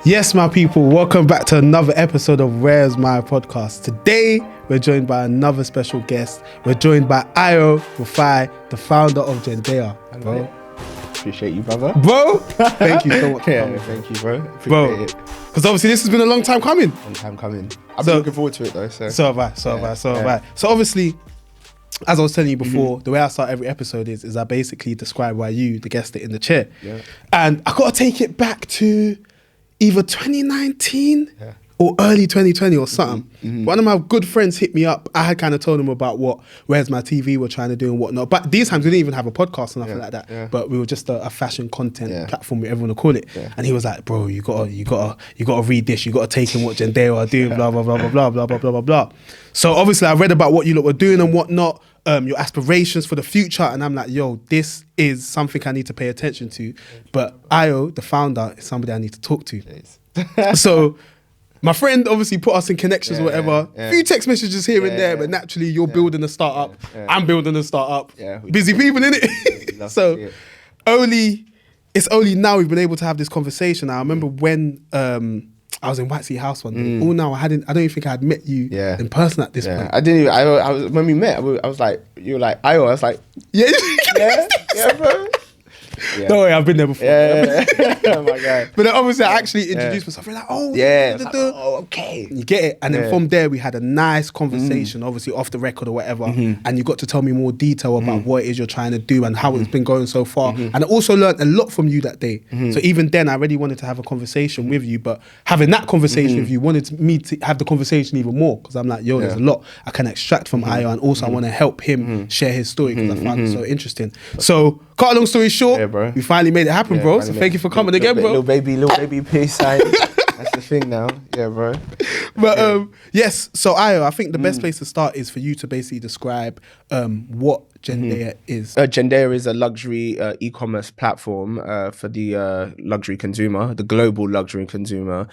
Yes, my people, welcome back to another episode of Where's My Podcast. Today, we're joined by another special guest. We're joined by Ayotunde Rufai, the founder of Jendaya. Bro, appreciate you, brother. Bro, thank you so much. Thank you, bro. Appreciate it. Because obviously this has been a long time coming. I've been looking forward to it though. So have I. So obviously, as I was telling you before, the way I start every episode is I basically describe why you, the guest, sit in the chair. Yeah. And I got to take it back to either 2019 or early 2020 or something. One of my good friends hit me up. I had kind of told him about what Where's My TV were trying to do and whatnot. But these times we didn't even have a podcast or nothing like that. Yeah. But we were just a fashion content platform, whatever you want to call it. Yeah. And he was like, bro, you gotta read this. You gotta take in what Jendaya are doing, blah, blah, blah, blah, blah, blah, blah, blah, blah, blah. So obviously I read about what you lot were doing and whatnot, your aspirations for the future. And I'm like, yo, this is something I need to pay attention to. But Ayo, the founder, is somebody I need to talk to. So my friend obviously put us in connections or whatever. A few text messages here and there, but naturally you're building a startup. I'm building a startup. Busy people, innit? So it's only now we've been able to have this conversation. I remember when I was in White City House one day. Now I don't even think I had met you in person at this point. I didn't even, I was, when we met, I was like, you were like, Ayo, I was like, yeah, bro. Yeah. Don't worry, I've been there before. Oh my God. But then obviously I actually introduced myself. We're like, okay. You get it. And then from there we had a nice conversation, obviously off the record or whatever. And you got to tell me more detail about what it is you're trying to do and how it's been going so far. And I also learned a lot from you that day. So even then I really wanted to have a conversation with you, but having that conversation with you wanted me to have the conversation even more, because I'm like, yo, there's a lot I can extract from Ayo, and also I want to help him share his story because I found it so interesting. So cut a long story short, bro. We finally made it happen, bro. So thank you for coming again, bro. Little baby peace sign. That's the thing now. Yeah, bro. But yes, so Ayo, I think the best place to start is for you to basically describe what Jendaya is. Jendaya is a luxury e-commerce platform for the luxury consumer, the global luxury consumer,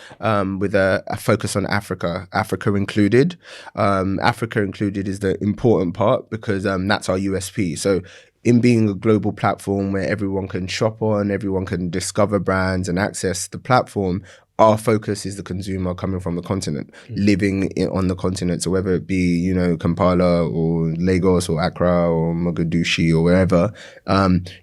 with a focus on Africa included. Africa included is the important part because that's our USP. So in being a global platform where everyone can shop on, everyone can discover brands and access the platform, our focus is the consumer coming from the continent, living on the continent. So whether it be, Kampala or Lagos or Accra or Mogadishu or wherever,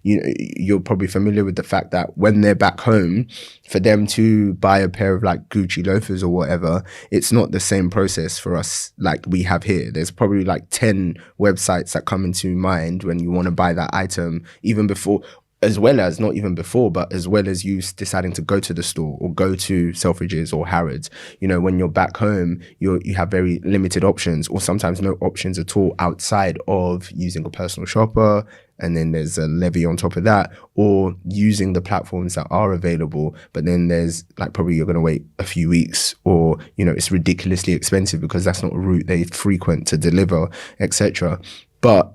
you're probably familiar with the fact that when they're back home, for them to buy a pair of like Gucci loafers or whatever, it's not the same process for us like we have here. There's probably like 10 websites that come into mind when you want to buy that item, even before, as well as not even before, but as well as you deciding to go to the store or go to Selfridges or Harrods. When you're back home, you have very limited options, or sometimes no options at all outside of using a personal shopper. And then there's a levy on top of that, or using the platforms that are available. But then there's like, probably you're going to wait a few weeks, or, it's ridiculously expensive because that's not a route they frequent to deliver, etc. But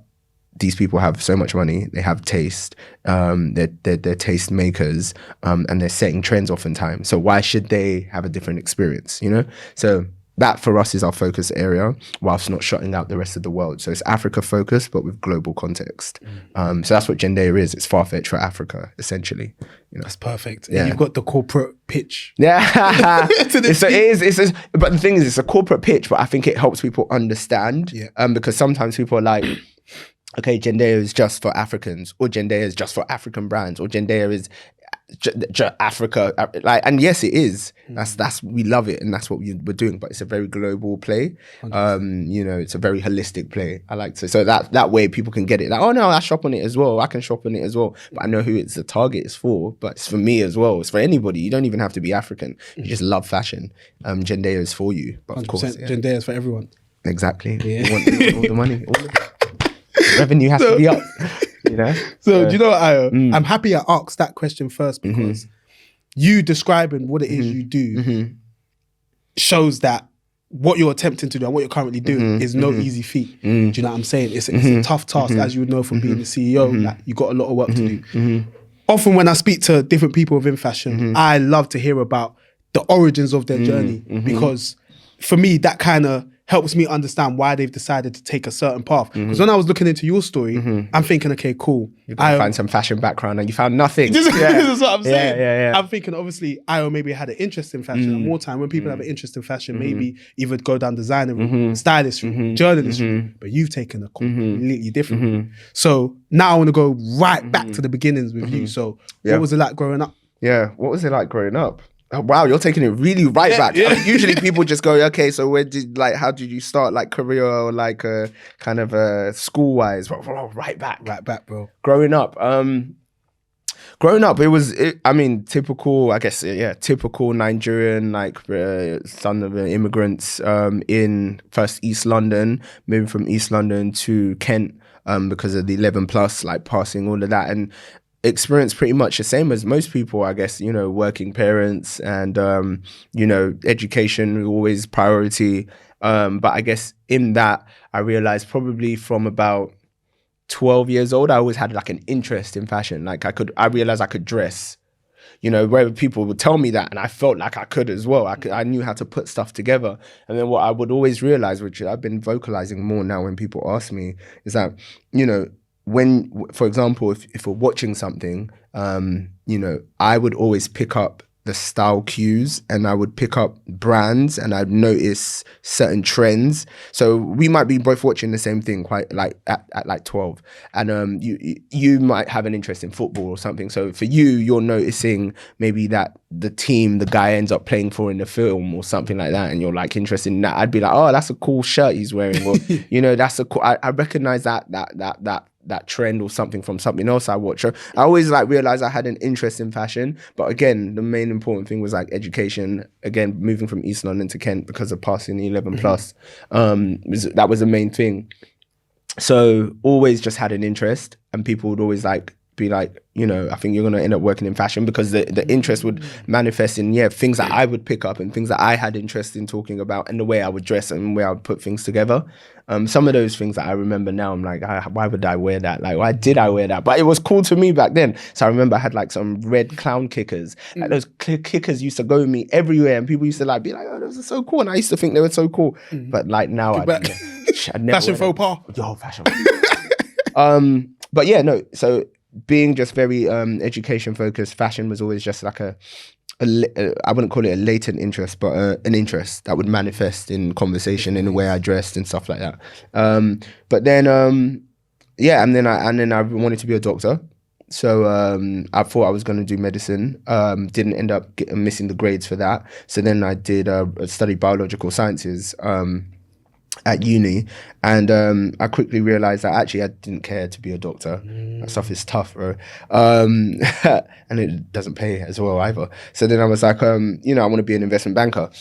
these people have so much money, they have taste, they're taste makers, and they're setting trends oftentimes. So why should they have a different experience, So that for us is our focus area, whilst not shutting out the rest of the world. So it's Africa focused, but with global context. So that's what Jendaya is. It's Farfetch for Africa, essentially. That's perfect. Yeah. And you've got the corporate pitch. Yeah. But the thing is, it's a corporate pitch, but I think it helps people understand. Because sometimes people are like, okay, Jendaya is just for Africans, or Jendaya is just for African brands, or Jendaya is Africa. And yes, it is. That's we love it, and that's what we're doing. But it's a very global play. It's a very holistic play. I like to, so that way people can get it. Like, oh no, I shop on it as well. I can shop on it as well. But I know who the target is for. But it's for me as well. It's for anybody. You don't even have to be African. You just love fashion. Jendaya is for you. But of course, Jendaya is for everyone. Exactly. Yeah. You want all the money. All of it. Revenue has to be up, So do you know what, Ayo? I'm happy I asked that question first, because you describing what it is you do shows that what you're attempting to do and what you're currently doing is no easy feat. Do you know what I'm saying? It's a tough task, as you would know from being the CEO. Like, you got a lot of work to do. Often when I speak to different people within fashion, I love to hear about the origins of their journey, because for me that kind of helps me understand why they've decided to take a certain path. Because when I was looking into your story, I'm thinking, okay, cool. You find some fashion background and you found nothing. This is what I'm saying. Yeah. I'm thinking, obviously, Io maybe had an interest in fashion. And more time, when people have an interest in fashion, maybe either go down designer route, stylist route, journalist route. But you've taken a completely different route. So now I want to go right back to the beginnings with you. So what was it like growing up? Yeah, what was it like growing up? Oh, wow, you're taking it really right back. Yeah. I mean, usually people just go, okay, so how did you start like career or like kind of school wise? Right back. Right back, bro. Growing up, typical, I guess, typical Nigerian, like son of immigrants in first East London, moving from East London to Kent because of the 11 plus, like passing all of that, and experience pretty much the same as most people, I guess, working parents and, education always priority. But I guess in that, I realized probably from about 12 years old, I always had like an interest in fashion. Like I realized I could dress, where people would tell me that, and I felt like I could as well. I knew how to put stuff together. And then what I would always realize, which I've been vocalizing more now when people ask me, is that, when, for example, if we're watching something, I would always pick up the style cues and I would pick up brands and I'd notice certain trends. So we might be both watching the same thing quite like at like 12, and you might have an interest in football or something. So for you're noticing maybe that the team the guy ends up playing for in the film or something like that, and you're like interested in that. I'd be like, oh, that's a cool shirt he's wearing, or that's a cool. I recognize that trend or something from something else I watch. So I always like realized I had an interest in fashion. But again, the main important thing was like education. Again, moving from East London to Kent because of passing the 11 plus. That was the main thing. So always just had an interest, and people would always like be like, I think you're going to end up working in fashion, because the interest would manifest in, things that I would pick up and things that I had interest in talking about, and the way I would dress and the way I would put things together. Some of those things that I remember now, I'm like, why would I wear that? Like, why did I wear that? But it was cool to me back then. So I remember I had like some red clown kickers. Like those kickers used to go with me everywhere, and people used to like be like, oh, those are so cool. And I used to think they were so cool. But like now, I'd never fashion faux pas. Yo, fashion. But yeah, no. So being just very education focused, fashion was always just like I wouldn't call it a latent interest, but an interest that would manifest in conversation, in the way I dressed and stuff like that. But then, and then I wanted to be a doctor. So I thought I was going to do medicine. Didn't end up missing the grades for that. So then I did study biological sciences at uni, and I quickly realized that actually I didn't care to be a doctor. That stuff is tough, bro, and it doesn't pay as well either. So then I was like, I want to be an investment banker,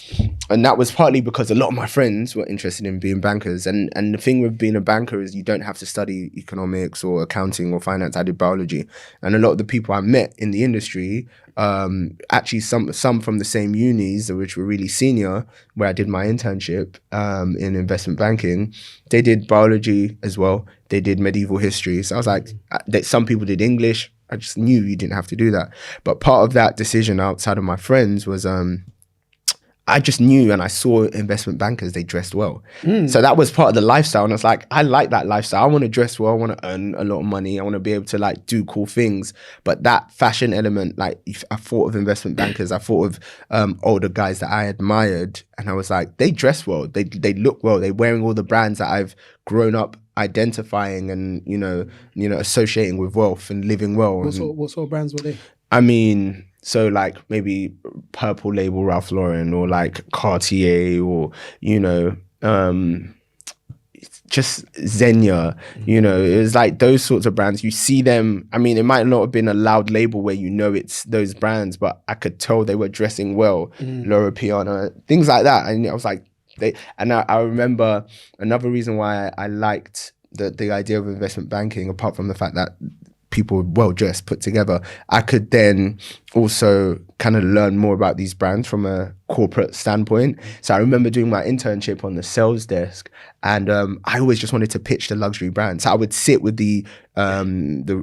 and that was partly because a lot of my friends were interested in being bankers, and the thing with being a banker is you don't have to study economics or accounting or finance. I did biology, and a lot of the people I met in the industry, actually some from the same unis, which were really senior, where I did my internship in investment banking, they did biology as well. They did medieval history. So I was like, some people did English. I just knew you didn't have to do that. But part of that decision outside of my friends was I just knew, and I saw investment bankers, they dressed well. So that was part of the lifestyle. And I was like, I like that lifestyle. I want to dress well. I want to earn a lot of money. I want to be able to like do cool things. But that fashion element, like I thought of investment bankers, I thought of older guys that I admired. And I was like, they dress well. They look well. They're wearing all the brands that I've grown up identifying and, associating with wealth and living well. What sort of brands were they? I mean, so like maybe Purple Label Ralph Lauren, or like Cartier, or, just Xenia, it was like those sorts of brands. You see them, I mean, it might not have been a loud label where it's those brands, but I could tell they were dressing well. Laura Piana, things like that. And I was like, I remember another reason why I liked the idea of investment banking, apart from the fact that people were well dressed, put together, I could then also kind of learn more about these brands from a corporate standpoint. So I remember doing my internship on the sales desk, and I always just wanted to pitch the luxury brands. So I would sit with the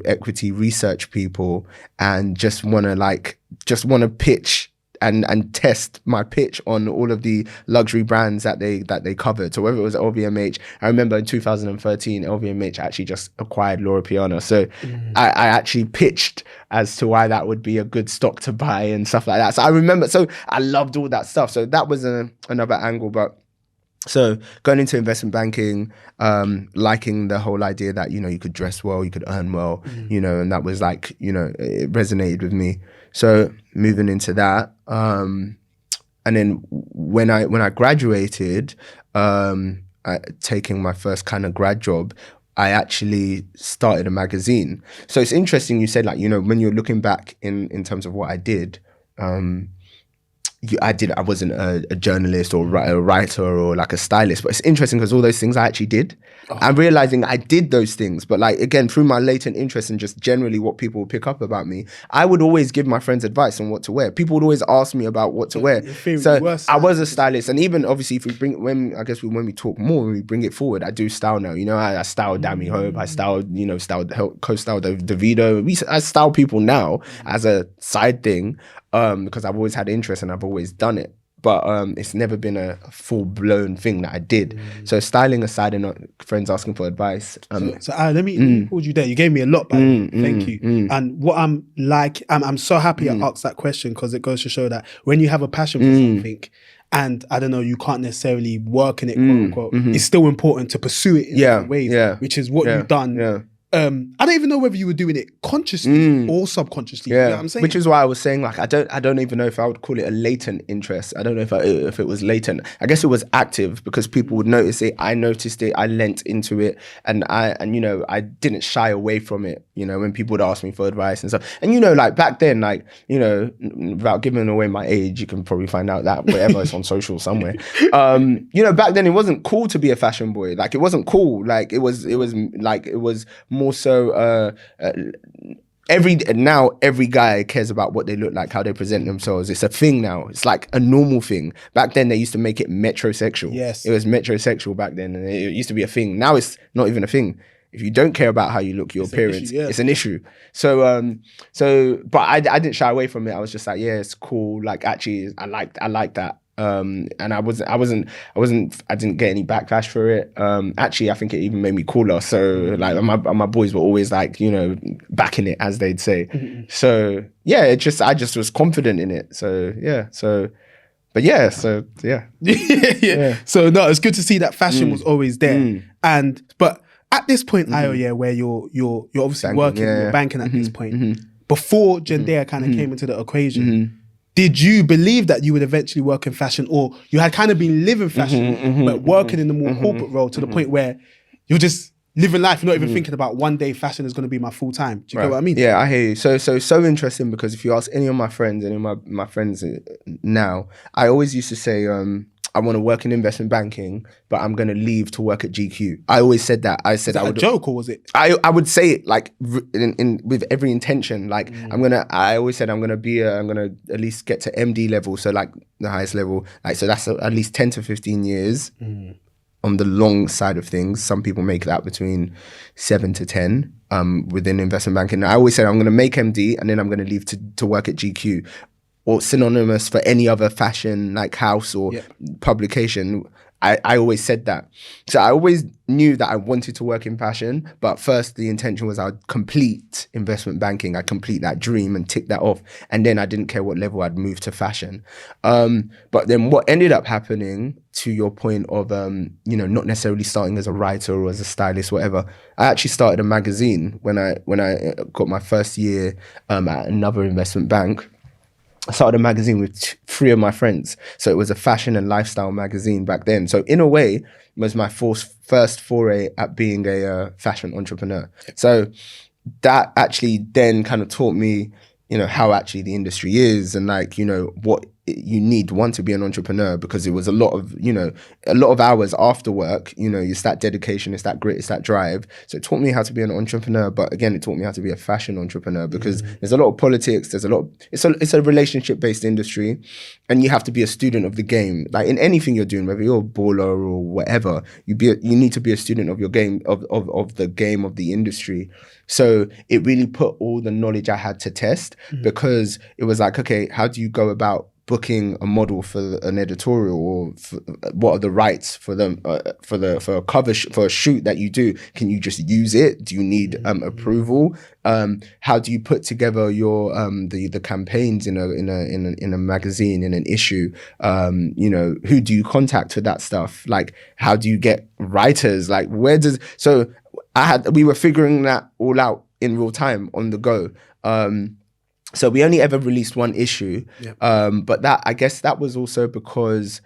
equity research people and just want to pitch and test my pitch on all of the luxury brands that they covered. So whether it was LVMH, I remember in 2013, LVMH actually just acquired Laura Piana. So I actually pitched as to why that would be a good stock to buy and stuff like that. So I remember, so I loved all that stuff. So that was another angle. But so going into investment banking, liking the whole idea that, you could dress well, you could earn well, and that was like, it resonated with me. So moving into that, and then when I graduated, taking my first kind of grad job, I actually started a magazine. So it's interesting you said, like, when you're looking back in terms of what I did, I wasn't a journalist or a writer or like a stylist, but it's interesting because all those things I actually did. I'm realizing I did those things, but like, again, through my latent interest and just generally what people would pick up about me, I would always give my friends advice on what to wear. People would always ask me about what to wear. So I was a stylist, and even obviously if when we talk more, when we bring it forward, I do style now. I styled Dami Hope, I styled co-styled Davido. I style people now as a side thing. Because I've always had interest and I've always done it, but it's never been a full-blown thing that I did. So styling aside and friends asking for advice. So let me hold you there. You gave me a lot, by the way. Thank you. And what I'm so happy I asked that question, because it goes to show that when you have a passion for something, and I don't know, you can't necessarily work in it, quote unquote, it's still important to pursue it in different ways, which is what you've done. Yeah. I don't even know whether you were doing it consciously or subconsciously. You know what I'm saying? Which is why I was saying, like, I don't even know if I would call it a latent interest. I don't know if it was latent. I guess it was active because people would notice it. I noticed it. I lent into it, and I didn't shy away from it. When people would ask me for advice and stuff. And like back then, like, without giving away my age, you can probably find out that whatever it's on social somewhere. Back then it wasn't cool to be a fashion boy. Like, it wasn't cool. Like, it was more so every guy cares about what they look like, how they present themselves. It's a thing now. It's like a normal thing. Back then they used to make it metrosexual. Yes, it was metrosexual back then, and it used to be a thing. Now it's not even a thing. If you don't care about how you look, your appearance, it's an issue. So but I didn't shy away from it. I was just like, yeah, it's cool. Like, actually, I like that. And I didn't get any backlash for it. Actually, I think it even made me cooler. So like, my boys were always like, backing it, as they'd say. So yeah, I just was confident in it. So yeah, but yeah, so yeah. yeah. So no, it's good to see that fashion was always there. But at this point, Ayo, where you're obviously banking, working, you're banking at this point. Before Jendaya kind of came into the equation, did you believe that you would eventually work in fashion, or you had kind of been living fashion, but working in the more corporate role to the point where you're just living life, not even thinking about one day fashion is going to be my full time? Do you get what I mean? Yeah, I hear you. So interesting, because if you ask any of my friends, my friends now, I always used to say, I want to work in investment banking, but I'm going to leave to work at GQ. I always said that. I said, was that I would a joke, or was it? I would say it like with every intention. Like, I always said I'm going to at least get to MD level. So like the highest level, like, so that's at least 10 to 15 years on the long side of things. Some people make that between 7 to 10 within investment banking. I always said I'm going to make MD and then I'm going to leave to work at GQ, or synonymous for any other fashion like house or publication. I always said that. So I always knew that I wanted to work in fashion, but first the intention was I'd complete investment banking. I'd complete that dream and tick that off. And then I didn't care what level, I'd move to fashion. But then what ended up happening, to your point of, not necessarily starting as a writer or as a stylist, whatever, I actually started a magazine when I got my first year at another investment bank. I started a magazine with 3 of my friends. So it was a fashion and lifestyle magazine back then. So in a way, it was my first foray at being a fashion entrepreneur. So that actually then kind of taught me, how actually the industry is, and like, what you need to be an entrepreneur, because it was a lot of hours after work. It's that dedication, it's that grit, it's that drive. So it taught me how to be an entrepreneur, but again, it taught me how to be a fashion entrepreneur, because there's a lot of politics, it's a relationship based industry, and you have to be a student of the game. Like in anything you're doing, whether you're a baller or whatever, you need to be a student of your game, of the game of the industry. So it really put all the knowledge I had to test, because it was like, okay, how do you go about booking a model for an editorial, or what are the rights for them for a cover for a shoot that you do? Can you just use it? Do you need approval? How do you put together your the campaigns in a magazine, in an issue? You know, who do you contact for that stuff? Like, how do you get writers? Like, we were figuring that all out in real time on the go. So we only ever released one issue. But I guess that was also because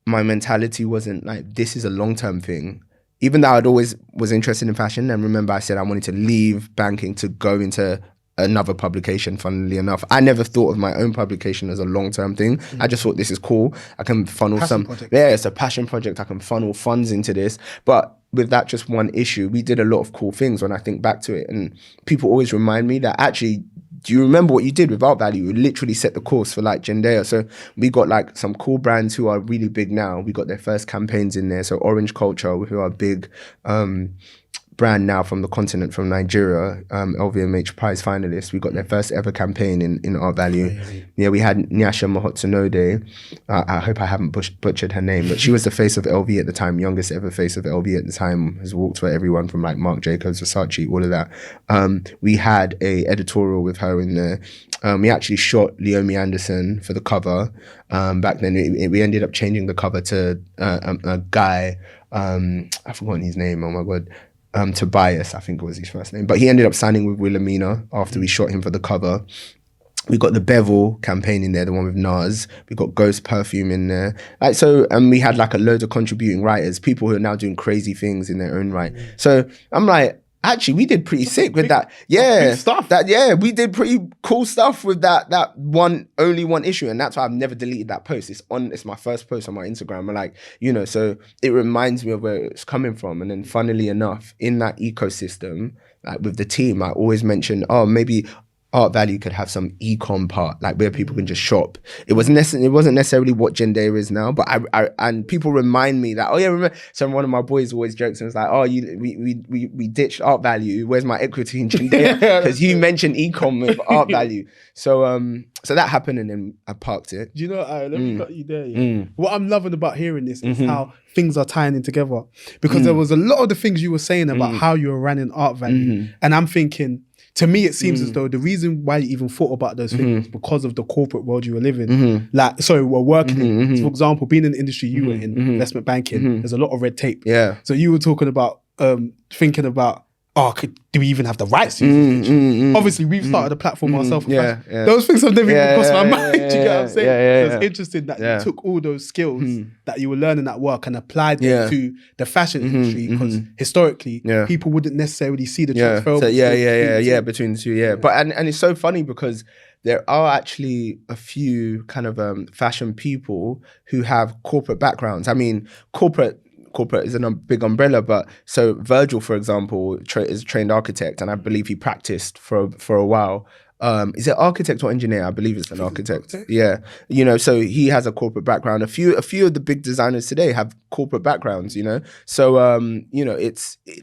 my mentality wasn't like, this is a long-term thing. Even though I'd always was interested in fashion, and remember I said I wanted to leave banking to go into another publication, funnily enough. I never thought of my own publication as a long-term thing. I just thought, this is cool. I can funnel it's a passion project. I can funnel funds into this. But with that just one issue, we did a lot of cool things when I think back to it. And people always remind me that, actually, do you remember what you did with Art Value? You literally set the course for like Jendaya. So we got like some cool brands who are really big now. We got their first campaigns in there. So Orange Culture, who are a big brand now from the continent, from Nigeria, LVMH prize finalists. We got their first ever campaign in Art Value. Crazy. Yeah, we had Nyasha Mahotsunode. I hope I haven't butchered her name, but she was the face of LV at the time, youngest ever face of LV at the time, has walked for everyone from like Marc Jacobs, Versace, all of that. We had a editorial with her in there. We actually shot Leomi Anderson for the cover. Back then, we ended up changing the cover to a guy, I've forgotten his name, oh my God. Tobias, I think was his first name. But he ended up signing with Wilhelmina after we shot him for the cover. We got the Bevel campaign in there, the one with Nas. We got Ghost Perfume in there. Like, so, and we had like a load of contributing writers, people who are now doing crazy things in their own right. So I'm like, actually, we did pretty sick with that. Yeah, stuff. We did pretty cool stuff with that only one issue, and that's why I've never deleted that post. It's my first post on my Instagram, and like, you know, so it reminds me of where it's coming from. And then, funnily enough, in that ecosystem, like with the team, I always mention, maybe Art Value could have some e-com part, like where people can just shop. It wasn't necessarily what Jendaya is now, but and people remind me that, remember, so one of my boys always jokes and was like, we ditched Art Value, where's my equity in Jendaya? Because you mentioned e-com with Art Value. So that happened, and then I parked it. Do you know, let me cut you there. Yeah? What I'm loving about hearing this is how things are tying in together, because there was a lot of the things you were saying about how you were running Art Value, and I'm thinking, to me, it seems as though the reason why you even thought about those things is because of the corporate world you were living. We're working in. So for example, being in the industry you were in, investment banking, there's a lot of red tape. Yeah. So you were talking about thinking about, do we even have the rights to use it? Obviously, we've started a platform ourselves. Those things have never even crossed my mind. Do you get what I'm saying? So it's interesting that you took all those skills that you were learning at work and applied them to the fashion industry, because historically, people wouldn't necessarily see the transferable. Between the two, But and it's so funny because there are actually a few kind of fashion people who have corporate backgrounds. I mean, corporate is a big umbrella, but so Virgil, for example, is a trained architect, and I believe he practiced for a while. Is it architect or engineer? I believe it's an architect. Yeah, you know, so he has a corporate background. A few of the big designers today have corporate backgrounds. You know, so you know,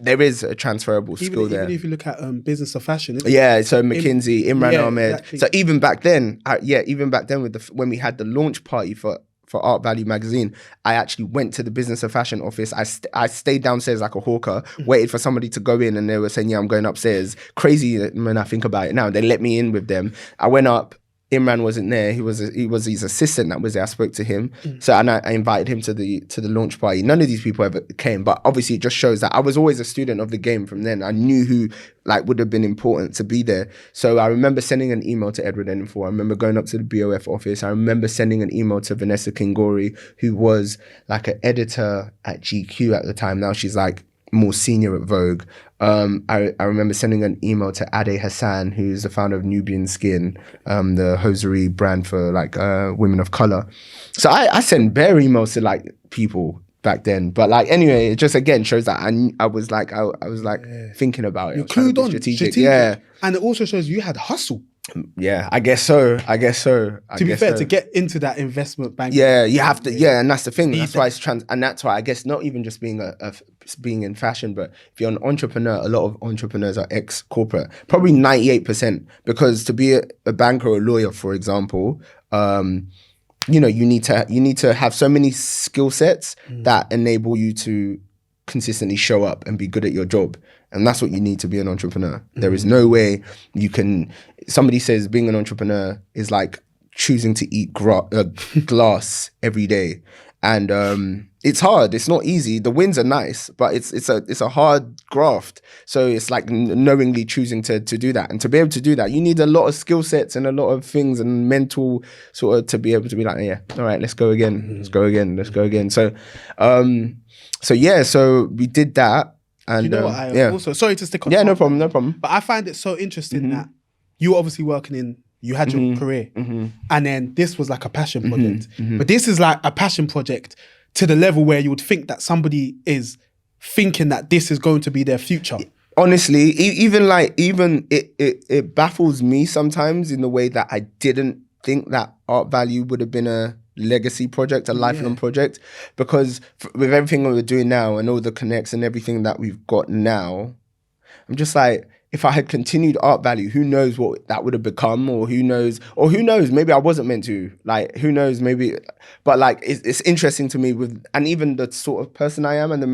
there is a transferable skill there. Even if you look at business of fashion, so McKinsey, Imran Ahmed. Exactly. So even back then, with when we had the launch party for Art Value magazine, I actually went to the business of fashion office. I stayed downstairs like a hawker, waited for somebody to go in, and they were saying, I'm going upstairs. Crazy when I think about it now. They let me in with them. I went up. Imran wasn't there. He was his assistant that was there. I spoke to him. And I invited him to the launch party. None of these people ever came, but obviously it just shows that I was always a student of the game from then. I knew who would have been important to be there. So I remember sending an email to Edward Enninful. I remember going up to the BOF office. I remember sending an email to Vanessa Kingori, who was like an editor at GQ at the time. Now she's like more senior at Vogue. I remember sending an email to Ade Hassan, who's the founder of Nubian Skin, the hosiery brand for women of color. So I sent bare emails to people back then, but anyway, it just again shows that I was thinking about it. You're clued on, strategic. Yeah, and it also shows you had hustle. Yeah, I guess so. To be fair, to get into that investment bank, you have to. Yeah, and that's the thing. That's why it's and that's why I guess not even just being being in fashion, but if you're an entrepreneur, a lot of entrepreneurs are ex-corporate. Probably 98%, because to be a banker or a lawyer, for example, you know, you need to have so many skill sets that enable you to consistently show up and be good at your job. And that's what you need to be an entrepreneur. There is no way you can, somebody says being an entrepreneur is like choosing to eat glass every day. And it's hard. It's not easy. The wins are nice, but it's a hard graft. So it's like knowingly choosing to do that. And to be able to do that, you need a lot of skill sets and a lot of things and mental sort of to be able to be like, yeah, all right, let's go again. Let's go again. So, so we did that. And you know what I also, sorry to stick on. Yeah, no problem. But I find it so interesting that you were obviously working you had your career, and then this was like a passion project. But this is like a passion project to the level where you would think that somebody is thinking that this is going to be their future. Honestly, even it baffles me sometimes in the way that I didn't think that Art Value would have been a legacy project, a lifelong project, because with everything that we're doing now and all the connects and everything that we've got now, I'm just like, if I had continued Art Value, who knows what that would have become, or who knows, maybe I wasn't meant to, like, who knows, maybe, but like, it's interesting to me and even the sort of person I am and the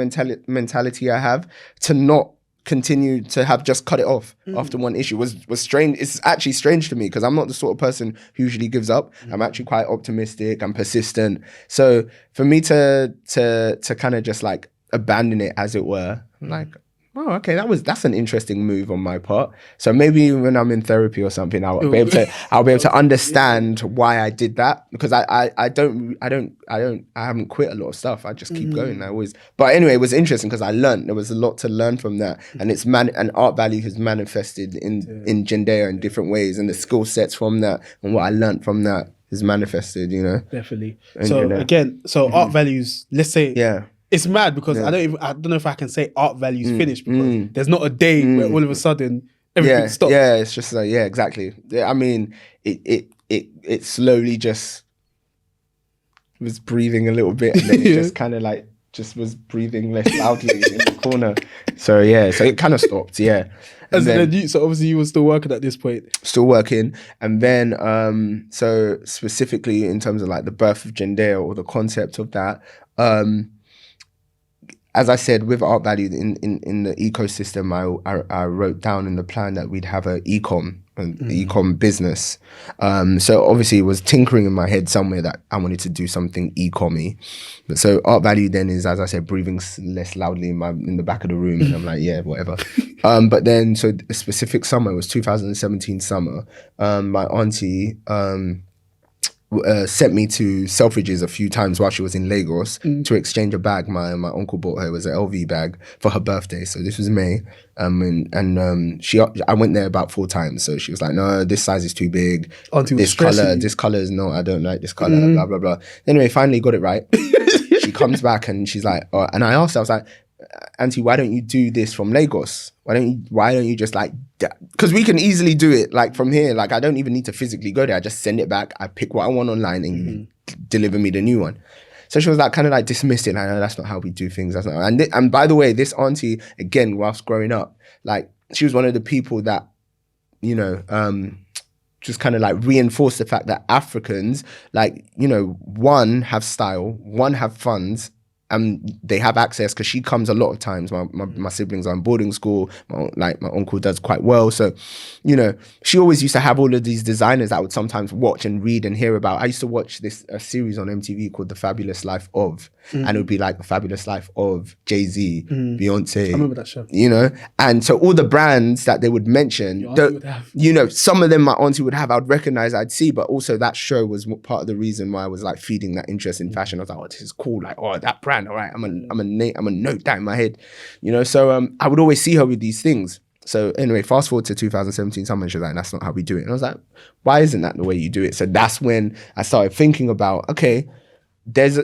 mentality I have to not continue to have just cut it off after one issue was strange. It's actually strange to me because I'm not the sort of person who usually gives up. I'm actually quite optimistic and persistent. So for me to kind of just like abandon it, as it were, I'm like, oh, okay, that's an interesting move on my part. So maybe when I'm in therapy or something, I'll be able to understand why I did that, because I haven't quit a lot of stuff. I just keep going. But anyway, it was interesting because I learned. There was a lot to learn from that, and and Art Value has manifested in Jendaya in different ways, and the skill sets from that and what I learned from that is manifested. You know, definitely. So again, Art Values. Let's say It's mad because I don't know if I can say Art Value's finished, because there's not a day where all of a sudden everything stops. Yeah, it's just like, yeah, exactly. I mean, it slowly just was breathing a little bit, and then it just kind of like just was breathing less loudly in the corner. So yeah, so it kind of stopped. Yeah. So obviously you were still working at this point. Still working, and then so specifically in terms of like the birth of Jendaya or the concept of that. As I said, with Art Value in the ecosystem, I wrote down in the plan that we'd have an e-com business. So obviously it was tinkering in my head somewhere that I wanted to do something e-commy. But so Art Value then is, as I said, breathing less loudly in the back of the room, and I'm like, yeah, whatever. But then, so a specific summer, it was 2017 summer. My auntie sent me to Selfridges a few times while she was in Lagos to exchange a bag. My uncle bought her, it was an LV bag for her birthday. So this was May. I went there about 4 times. So she was like, no, this size is too big. This color is no, I don't like this color, blah, blah, blah. Anyway, finally got it right. She comes back and she's like, and I asked her, I was like, Auntie, why don't you do this from Lagos? Why don't you just like, because we can easily do it like from here. Like I don't even need to physically go there. I just send it back. I pick what I want online and you deliver me the new one. So she was like kind of like dismissed it. Like, no, that's not how we do things. That's not. And by the way, this auntie, again, whilst growing up, like she was one of the people that, you know, just kind of like reinforced the fact that Africans, like, you know, one, have style, one, have funds, and they have access, because she comes a lot of times. My siblings are in boarding school. My uncle does quite well. So, you know, she always used to have all of these designers that I would sometimes watch and read and hear about. I used to watch a series on MTV called The Fabulous Life of, and it would be like The Fabulous Life of Jay-Z, Beyonce. I remember that show. You know, and so all the brands that they would mention, you know, some of them my auntie would have, I would recognize, I'd see, but also that show was part of the reason why I was like feeding that interest in fashion. I was like, oh, this is cool. Like, oh, that brand. All right, I'm a note that in my head, you know. So I would always see her with these things. So anyway, fast forward to 2017, someone was like, that's not how we do it. And I was like, why isn't that the way you do it? So that's when I started thinking about, okay, there is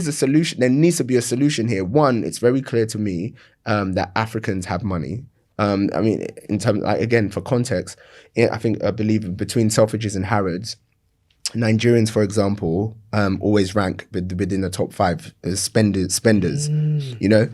a solution. There needs to be a solution here. One, it's very clear to me that Africans have money. I mean, in terms, like, again, for context, I believe between Selfridges and Harrods, Nigerians, for example, always rank within the top 5 as spenders, you know.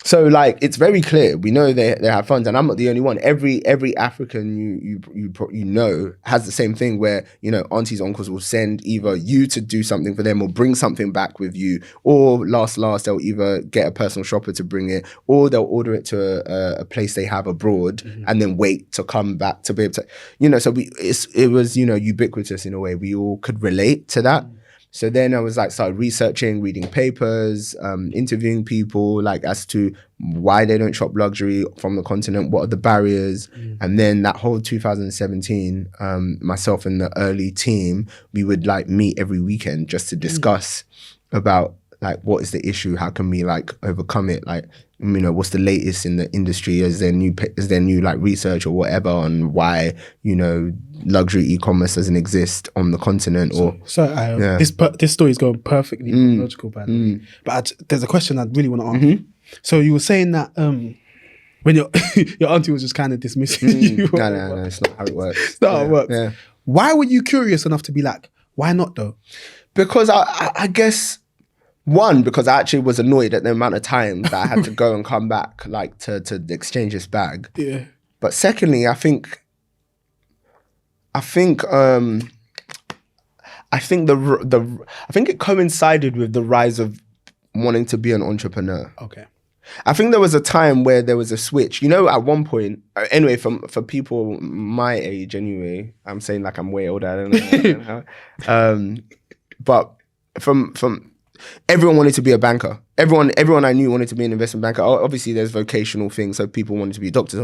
So like it's very clear. We know they have funds, and I'm not the only one. Every African you know has the same thing where, you know, aunties, uncles will send either you to do something for them or bring something back with you, or last they'll either get a personal shopper to bring it, or they'll order it to a place they have abroad and then wait to come back to be able to, you know. So it was, you know, ubiquitous in a way. We all could relate to that. So then I was like, started researching, reading papers, interviewing people like as to why they don't shop luxury from the continent, what are the barriers. And then that whole 2017, myself and the early team, we would like meet every weekend just to discuss about like, what is the issue? How can we like overcome it? Like, you know, what's the latest in the industry? Is there new like research or whatever on why, you know, luxury e-commerce doesn't exist on the continent? This story is going perfectly logical, by the way. But there's a question I really want to ask. So you were saying that when your auntie was just kind of dismissing you. No, it's not how it works. It's not how it works. Yeah. Why were you curious enough to be like, why not though? Because I guess, one, because I actually was annoyed at the amount of time that I had to go and come back, like to exchange this bag. Yeah. But secondly, I think it coincided with the rise of wanting to be an entrepreneur. Okay. I think there was a time where there was a switch. You know, at one point, anyway, for people my age, anyway, I'm saying like I'm way older. I don't know how. But from everyone wanted to be a banker. Everyone I knew wanted to be an investment banker. Obviously, there's vocational things. So people wanted to be doctors,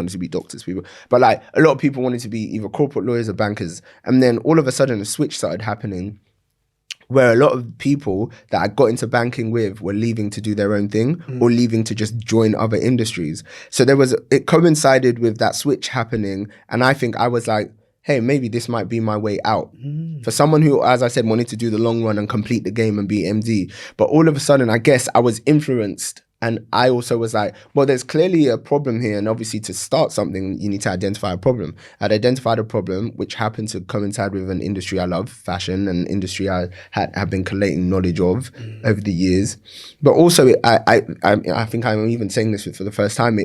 But like a lot of people wanted to be either corporate lawyers or bankers. And then all of a sudden, a switch started happening where a lot of people that I got into banking with were leaving to do their own thing or leaving to just join other industries. So it coincided with that switch happening. And I think I was like, hey, maybe this might be my way out. For someone who, as I said, wanted to do the long run and complete the game and be MD. But all of a sudden, I guess I was influenced. And I also was like, well, there's clearly a problem here. And obviously to start something, you need to identify a problem. I'd identified a problem, which happened to coincide with an industry I love, fashion, an industry I have been collating knowledge of over the years. But also, I think I'm even saying this for the first time,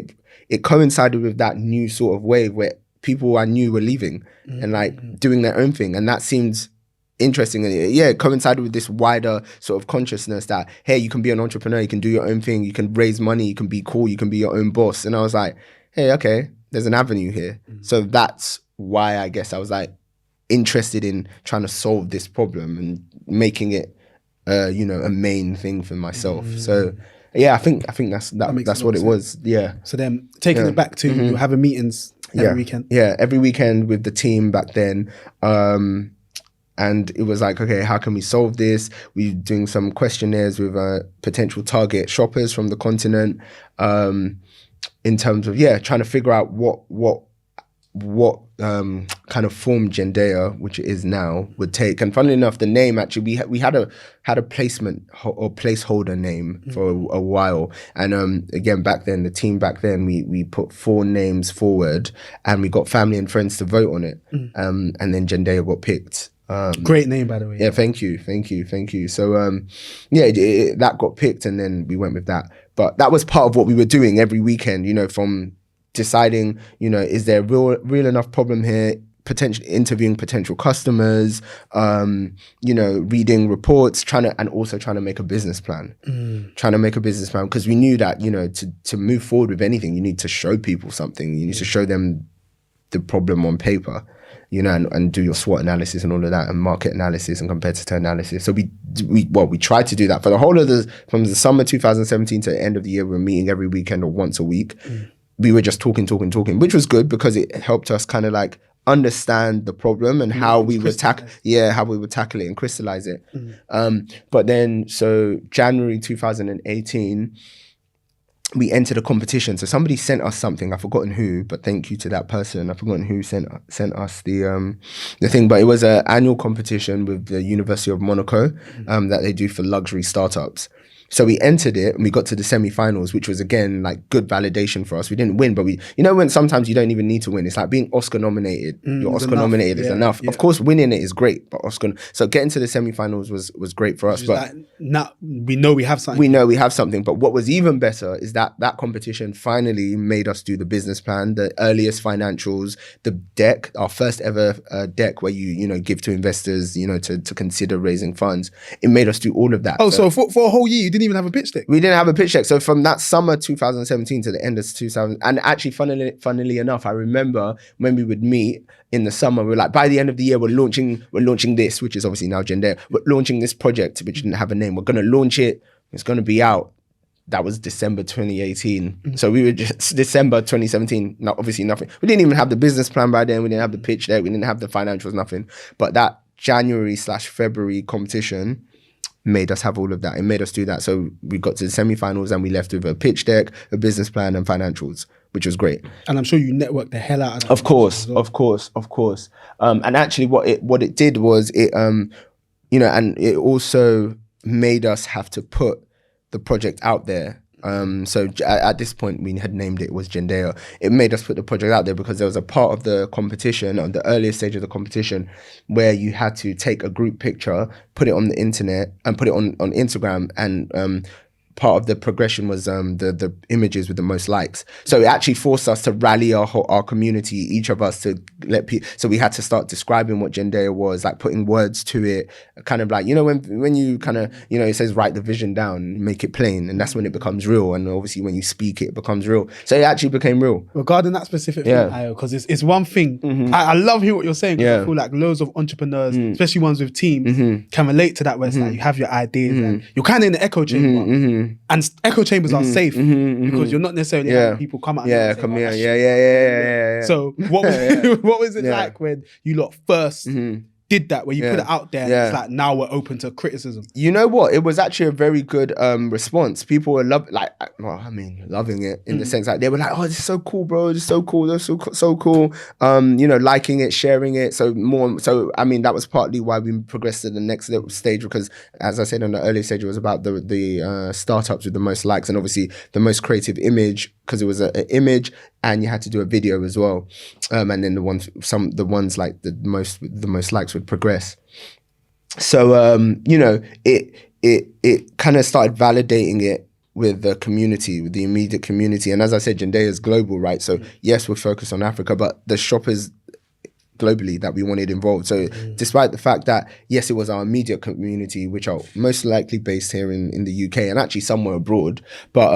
it coincided with that new sort of wave where people I knew were leaving and like doing their own thing. And that seemed interesting. And it coincided with this wider sort of consciousness that, hey, you can be an entrepreneur, you can do your own thing, you can raise money, you can be cool, you can be your own boss. And I was like, hey, okay, there's an avenue here. So that's why I guess I was like interested in trying to solve this problem and making it, you know, a main thing for myself. So yeah, I think that's what it was. Yeah. So then taking it back to you having meetings every weekend. Yeah, every weekend with the team back then. And it was like, okay, how can we solve this? We were doing some questionnaires with potential target shoppers from the continent, in terms of trying to figure out what kind of form Jendaya, which it is now, would take. And funnily enough, the name actually we had a placement or placeholder name for a while. And again, back then, the team back then, we put 4 names forward, and we got family and friends to vote on it. And then Jendaya got picked. Great name, by the way. Yeah, thank you. So that got picked, and then we went with that. But that was part of what we were doing every weekend, you know, from deciding, you know, is there a real enough problem here, potentially interviewing potential customers, you know, reading reports, trying to make a business plan. Because we knew that, you know, to move forward with anything, you need to show people something. You need to show them the problem on paper, you know, and do your SWOT analysis and all of that, and market analysis and competitor analysis. So we tried to do that for the whole of from the summer 2017 to the end of the year. We were meeting every weekend or once a week. We were just talking, which was good because it helped us kind of like understand the problem and how we would tackle it and crystallize it. But then, so January 2018, we entered a competition. So somebody sent us something. I've forgotten who, but thank you to that person. I've forgotten who sent us the thing. But it was an annual competition with the University of Monaco that they do for luxury startups. So we entered it and we got to the semi-finals, which was again like good validation for us. We didn't win, but when sometimes you don't even need to win. It's like being Oscar nominated. You're Oscar nominated is enough. Of course, winning it is great, but so getting to the semi-finals was great for us. But like, now we know we have something. We know we have something. But what was even better is that competition finally made us do the business plan, the earliest financials, the deck, our first ever deck where you give to investors, to consider raising funds. It made us do all of that. Oh, so for a whole year, you didn't even have a pitch deck? We didn't have a pitch deck. So from that summer 2017 to the end of 2000, and actually funnily enough, I remember when we would meet in the summer, we were like, by the end of the year, we're launching this, which is obviously now Jendaya. We're launching this project, which didn't have a name. We're going to launch it. It's going to be out. That was December 2018. So we were just December 2017. Now, obviously nothing. We didn't even have the business plan by then. We didn't have the pitch deck. We didn't have the financials, nothing. But that January/February competition made us have all of that. It made us do that. So we got to the semi-finals and we left with a pitch deck, a business plan and financials, which was great. And I'm sure you networked the hell out of that. Of course. And actually what it did was and it also made us have to put the project out there. So at this point we had named it was Jendaya. It made us put the project out there because there was a part of the competition, on the earliest stage of the competition, where you had to take a group picture, put it on the internet and put it on Instagram, and part of the progression was the images with the most likes. So it actually forced us to rally our community, each of us, to let people. So we had to start describing what Jendaya was, like putting words to it, kind of like, when you kind of, it says write the vision down, make it plain, and that's when it becomes real. And obviously when you speak it becomes real. So it actually became real. Regarding that specific thing, Ayo, because it's one thing. Mm-hmm. I love hearing what you're saying, because I feel like loads of entrepreneurs, especially ones with teams, can relate to that, where it's like you have your ideas and you're kind of in the echo chamber. And echo chambers are safe because you're not necessarily having people come out. Yeah, come here. Yeah. So what was it like when you lot first did that, where you put it out there and it's like, now we're open to criticism? You know what? It was actually a very good response. People were loving it in the sense like they were like, oh, this is so cool, bro. This is so cool. That's so cool. Liking it, sharing it. So that was partly why we progressed to the next little stage, because as I said on the early stage, it was about the startups with the most likes and obviously the most creative image, because it was an image and you had to do a video as well. And then the ones like the most likes would progress. So it kind of started validating it with the community, with the immediate community. And as I said, Jendaya is global, right? So yes, we're focused on Africa, but the shoppers globally that we wanted involved. So despite the fact that, yes, it was our immediate community, which are most likely based here in the UK and actually somewhere abroad, but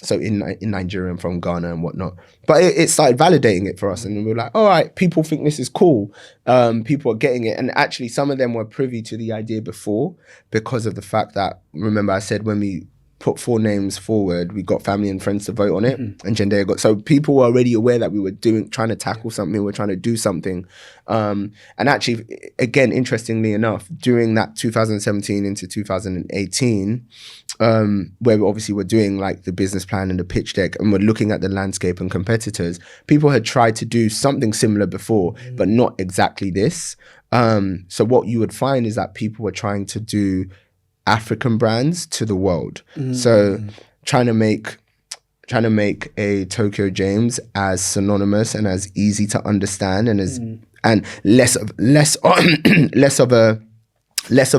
so in Nigeria and from Ghana and whatnot. But it started validating it for us, and we were like, all right, people think this is cool. People are getting it. And actually some of them were privy to the idea before, because of the fact that, remember I said when we put 4 names forward, we got family and friends to vote on it, and Jendaya got, so people were already aware that we were trying to tackle something, we're trying to do something. And actually, again, interestingly enough, during that 2017 into 2018, where we obviously were doing like the business plan and the pitch deck, and we're looking at the landscape and competitors, people had tried to do something similar before, but not exactly this. So what you would find is that people were trying to do African brands to the world. So trying to make a Tokyo James as synonymous and as easy to understand and as and less of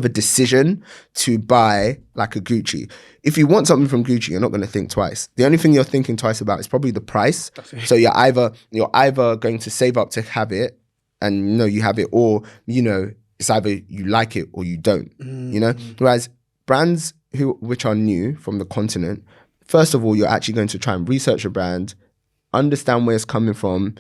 a decision to buy like a Gucci. If you want something from Gucci, you're not going to think twice. The only thing you're thinking twice about is probably the price. So you're either going to save up to have it, and you have it, or it's either you like it or you don't. Whereas brands which are new from the continent, first of all, you're actually going to try and research a brand, understand where it's coming from.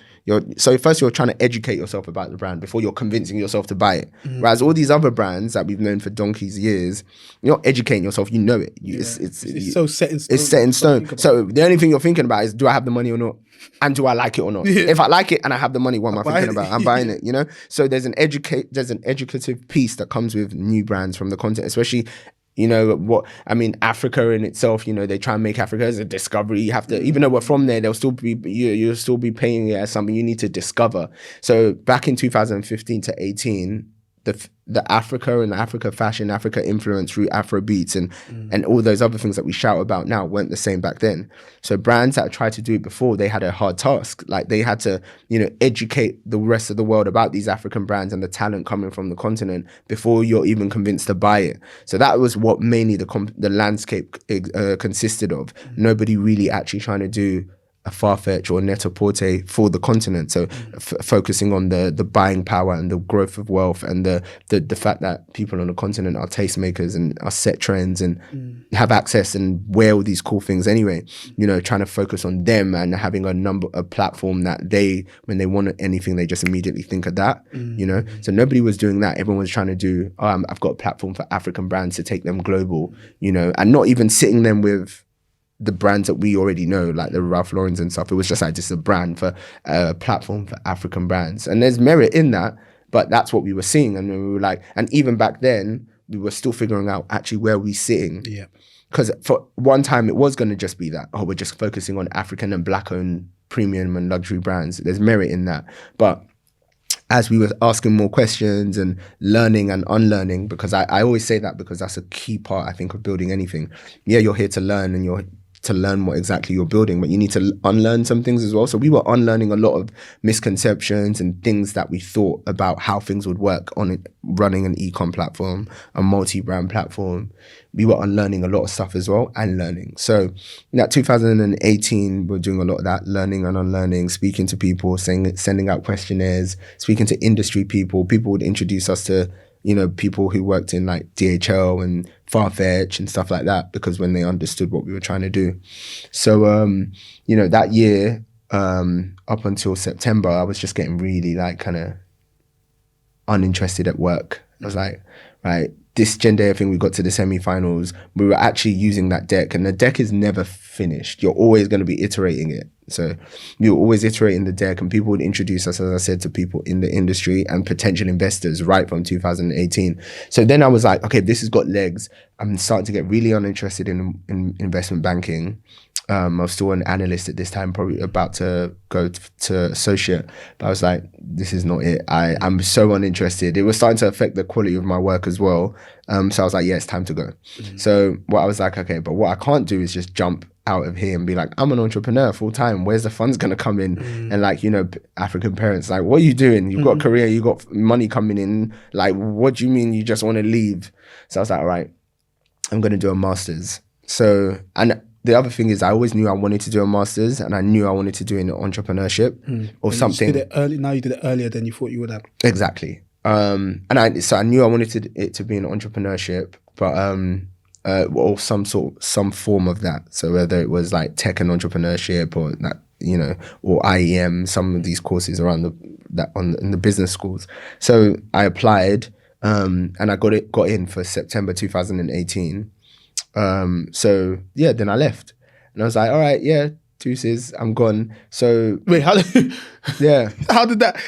So first you're trying to educate yourself about the brand before you're convincing yourself to buy it. Whereas all these other brands that we've known for donkey's years, you're not educating yourself, you know it. It's so set in stone. It's set in stone. So the only thing you're thinking about is, do I have the money or not? And do I like it or not? If I like it and I have the money, what am I thinking about? I'm buying it, So there's an educative piece that comes with new brands from the continent, especially Africa in itself, they try and make Africa as a discovery. You have to, even though we're from there, you'll still be paying it as something you need to discover. So back in 2015 to 18, the Africa and Africa fashion, Africa influence through Afro beats and all those other things that we shout about now weren't the same back then. So brands that tried to do it before, they had a hard task. Like they had to, educate the rest of the world about these African brands and the talent coming from the continent before you're even convinced to buy it. So that was what mainly the landscape consisted of. Nobody really actually trying to do a Farfetch or Net-a-Porter for the continent. So focusing on the buying power and the growth of wealth and the fact that people on the continent are tastemakers and are set trends and have access and wear all these cool things anyway, trying to focus on them and having a platform that when they want anything, they just immediately think of that, So nobody was doing that. Everyone was trying to do, I've got a platform for African brands to take them global, and not even sitting them with the brands that we already know, like the Ralph Laurens and stuff. It was just like just a brand for a platform for African brands. And there's merit in that, but that's what we were seeing. And we were like, and even back then, we were still figuring out actually where we're sitting. Yeah. Because for one time, it was going to just be that, we're just focusing on African and Black-owned premium and luxury brands. There's merit in that. But as we were asking more questions and learning and unlearning, because I always say that because that's a key part, I think, of building anything. Yeah, you're here to learn and you're to learn what exactly you're building, but you need to unlearn some things as well. So we were unlearning a lot of misconceptions and things that we thought about how things would work on it, running an e-com platform, a multi-brand platform. We were unlearning a lot of stuff as well and learning. So in that 2018, we're doing a lot of that, learning and unlearning, speaking to people, sending out questionnaires, speaking to industry people. People would introduce us to people who worked in like DHL and Farfetch and stuff like that, because when they understood what we were trying to do. So, that year, up until September, I was just getting really like kind of uninterested at work. I was like, right, this Jendaya thing, we got to the semi-finals, we were actually using that deck, and the deck is never finished. You're always going to be iterating it. So we were always iterating the deck, and people would introduce us, as I said, to people in the industry and potential investors right from 2018. So then I was like, okay, this has got legs. I'm starting to get really uninterested in investment banking. I was still an analyst at this time, probably about to go to associate. But I was like, this is not it. I'm so uninterested. It was starting to affect the quality of my work as well. So I was like, yeah, it's time to go. Mm-hmm. So what I was like, okay, but what I can't do is just jump out of here and be like, I'm an entrepreneur full time. Where's the funds going to come in? Mm-hmm. And like, African parents, like, what are you doing? You've got a career, you've got money coming in. Like, what do you mean you just want to leave? So I was like, all right, I'm going to do a master's. So, and the other thing is I always knew I wanted to do a master's, and I knew I wanted to do in entrepreneurship or and something. You did it early, now you did it earlier than you thought you would have. Exactly. And I knew I wanted it to be in entrepreneurship, but or some form of that. So whether it was like tech and entrepreneurship or that, or IEM, some of these courses around in the business schools. So I applied, and I got in for September 2018. So yeah, then I left, and I was like, all right, yeah, deuces, I'm gone. So wait, how did yeah, how did that?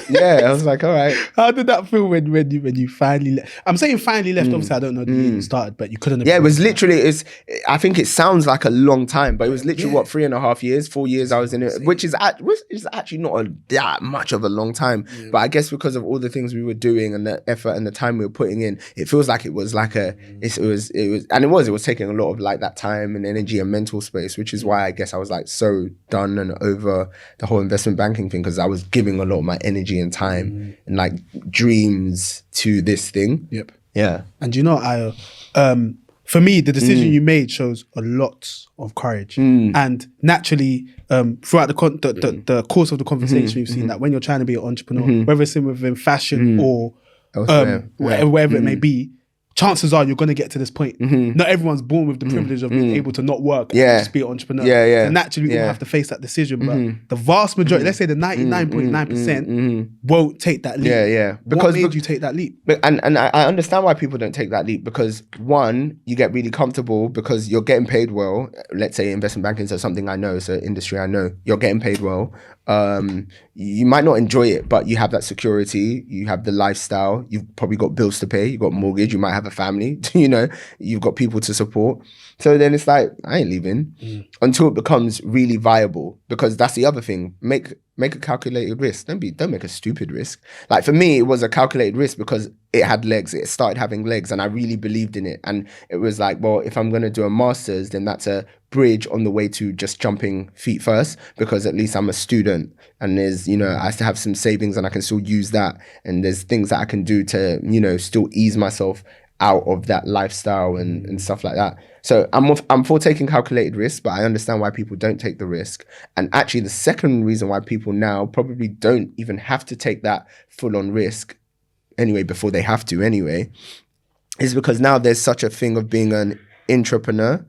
Yeah, I was like, all right. How did that feel when you finally left? I'm saying finally left. Obviously, I don't know the year you started, but you couldn't have. Yeah, it was literally. I think it sounds like a long time, but it was literally 3.5 years, 4 years I was in it, which is actually not that much of a long time. Yeah. But I guess because of all the things we were doing and the effort and the time we were putting in, it feels like it was like it was taking a lot of like that time and energy and mental space, which is why I guess I was like so done and over the whole investment banking thing, because I was giving a lot of my energy and time and like dreams to this thing. Yep. Yeah. And Ayo, for me, the decision you made shows a lot of courage. And naturally, throughout the course of the conversation, we've seen that when you're trying to be an entrepreneur, whether it's within fashion or wherever it may be, chances are you're going to get to this point. Not everyone's born with the privilege of being able to not work and just be an entrepreneur. So naturally, we all have to face that decision. But the vast majority, let's say the 99.9%, won't take that leap. Because what made you take that leap? And I understand why people don't take that leap, because one, you get really comfortable because you're getting paid well. Let's say investment banking is something I know, so industry I know. You're getting paid well. You might not enjoy it, but you have that security, you have the lifestyle, you've probably got bills to pay, you've got mortgage, you might have a family, you've got people to support. So then it's like, I ain't leaving until it becomes really viable, because that's the other thing. Make a calculated risk. Don't make a stupid risk. Like for me, it was a calculated risk because it had legs. It started having legs, and I really believed in it. And it was like, well, if I'm going to do a master's, then that's a bridge on the way to just jumping feet first, because at least I'm a student, and there's, you know, I still have some savings and I can still use that. And there's things that I can do to, you know, still ease myself out of that lifestyle and stuff like that. So I'm for taking calculated risks, but I understand why people don't take the risk. And actually the second reason why people now probably don't even have to take that full on risk anyway, before they have to anyway, is because now there's such a thing of being an entrepreneur,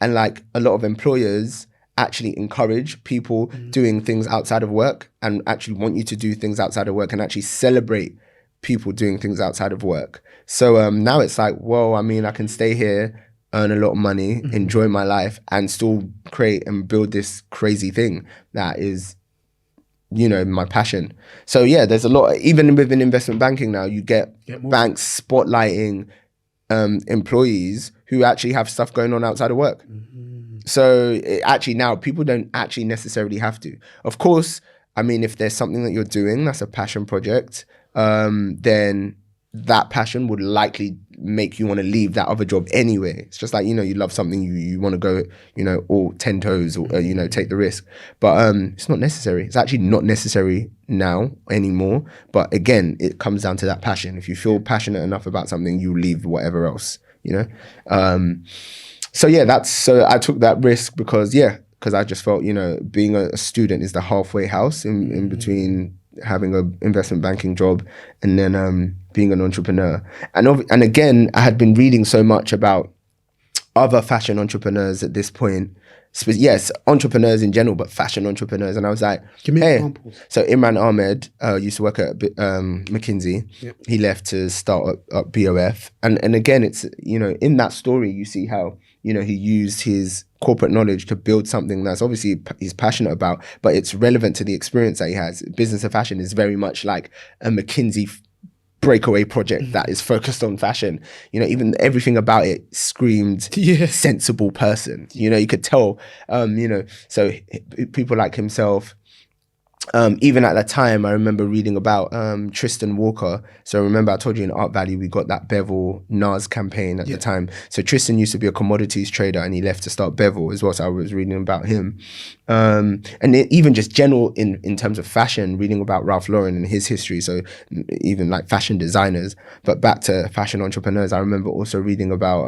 and like a lot of employers actually encourage people doing things outside of work, and actually want you to do things outside of work, and actually celebrate people doing things outside of work. So now it's like, well, I mean, I can stay here, earn a lot of money, enjoy my life, and still create and build this crazy thing that is, you know, my passion. So yeah, there's a lot, even within investment banking now, you get banks spotlighting employees who actually have stuff going on outside of work. So actually now people don't actually necessarily have to. Of course, I mean, if there's something that you're doing that's a passion project, then that passion would likely make you want to leave that other job anyway. It's just like, you know, you love something, you want to go, you know, all 10 toes, or, you know, take the risk. But it's not necessary. It's actually not necessary now anymore. But again, it comes down to that passion. If you feel passionate enough about something, you leave whatever else, you know. So yeah, so I took that risk because I just felt, you know, being a student is the halfway house in between having an investment banking job and then being an entrepreneur. And again, I had been reading so much about other fashion entrepreneurs at this point. Yes, entrepreneurs in general, but fashion entrepreneurs. And I was like, give me examples. So Imran Ahmed used to work at McKinsey. Yep. He left to start up BOF. And again, it's, you know, in that story, you see how, you know, he used his corporate knowledge to build something that's obviously he's passionate about, but it's relevant to the experience that he has. Business of Fashion is very much like a McKinsey breakaway project that is focused on fashion. You know, even everything about it screamed sensible person. You know, you could tell, you know, so people like himself, even at that time, I remember reading about Tristan Walker. So remember I told you in Art Valley, we got that Bevel NARS campaign at the time. So Tristan used to be a commodities trader and he left to start Bevel as well. So I was reading about him. And even just general in terms of fashion, reading about Ralph Lauren and his history. So even like fashion designers, but back to fashion entrepreneurs, I remember also reading about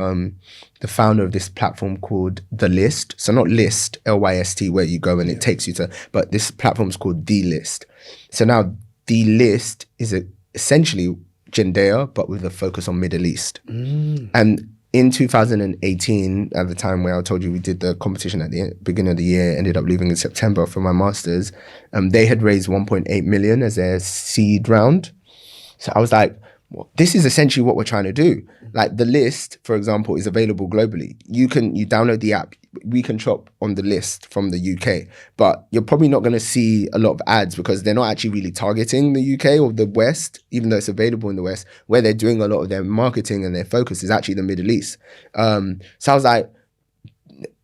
the founder of this platform called The List. So not List, Lyst, where you go and it takes you to, but this platform is called The List. So now The List is essentially Jendaya, but with a focus on Middle East. And in 2018, at the time where I told you we did the competition at the beginning of the year, ended up leaving in September for my master's, they had raised 1.8 million as their seed round. So I was like, well, this is essentially what we're trying to do. Like The List, for example, is available globally. You download the app. We can shop on The List from the UK, but you're probably not going to see a lot of ads because they're not actually really targeting the UK or the West, even though it's available in the West. Where they're doing a lot of their marketing and their focus is actually the Middle East. So I was like,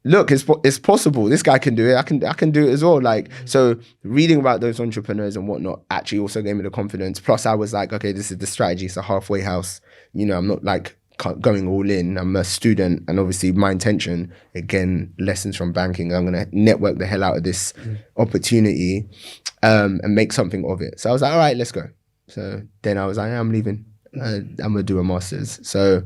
look, it's possible. This guy can do it. I can do it as well. Like, so reading about those entrepreneurs and whatnot actually also gave me the confidence. Plus I was like, okay, this is the strategy. It's a halfway house. You know, I'm not like going all in. I'm a student, and obviously my intention, again, lessons from banking, I'm going to network the hell out of this opportunity and make something of it. So I was like, all right, let's go. So then I was like, I'm leaving. I'm going to do a master's. So,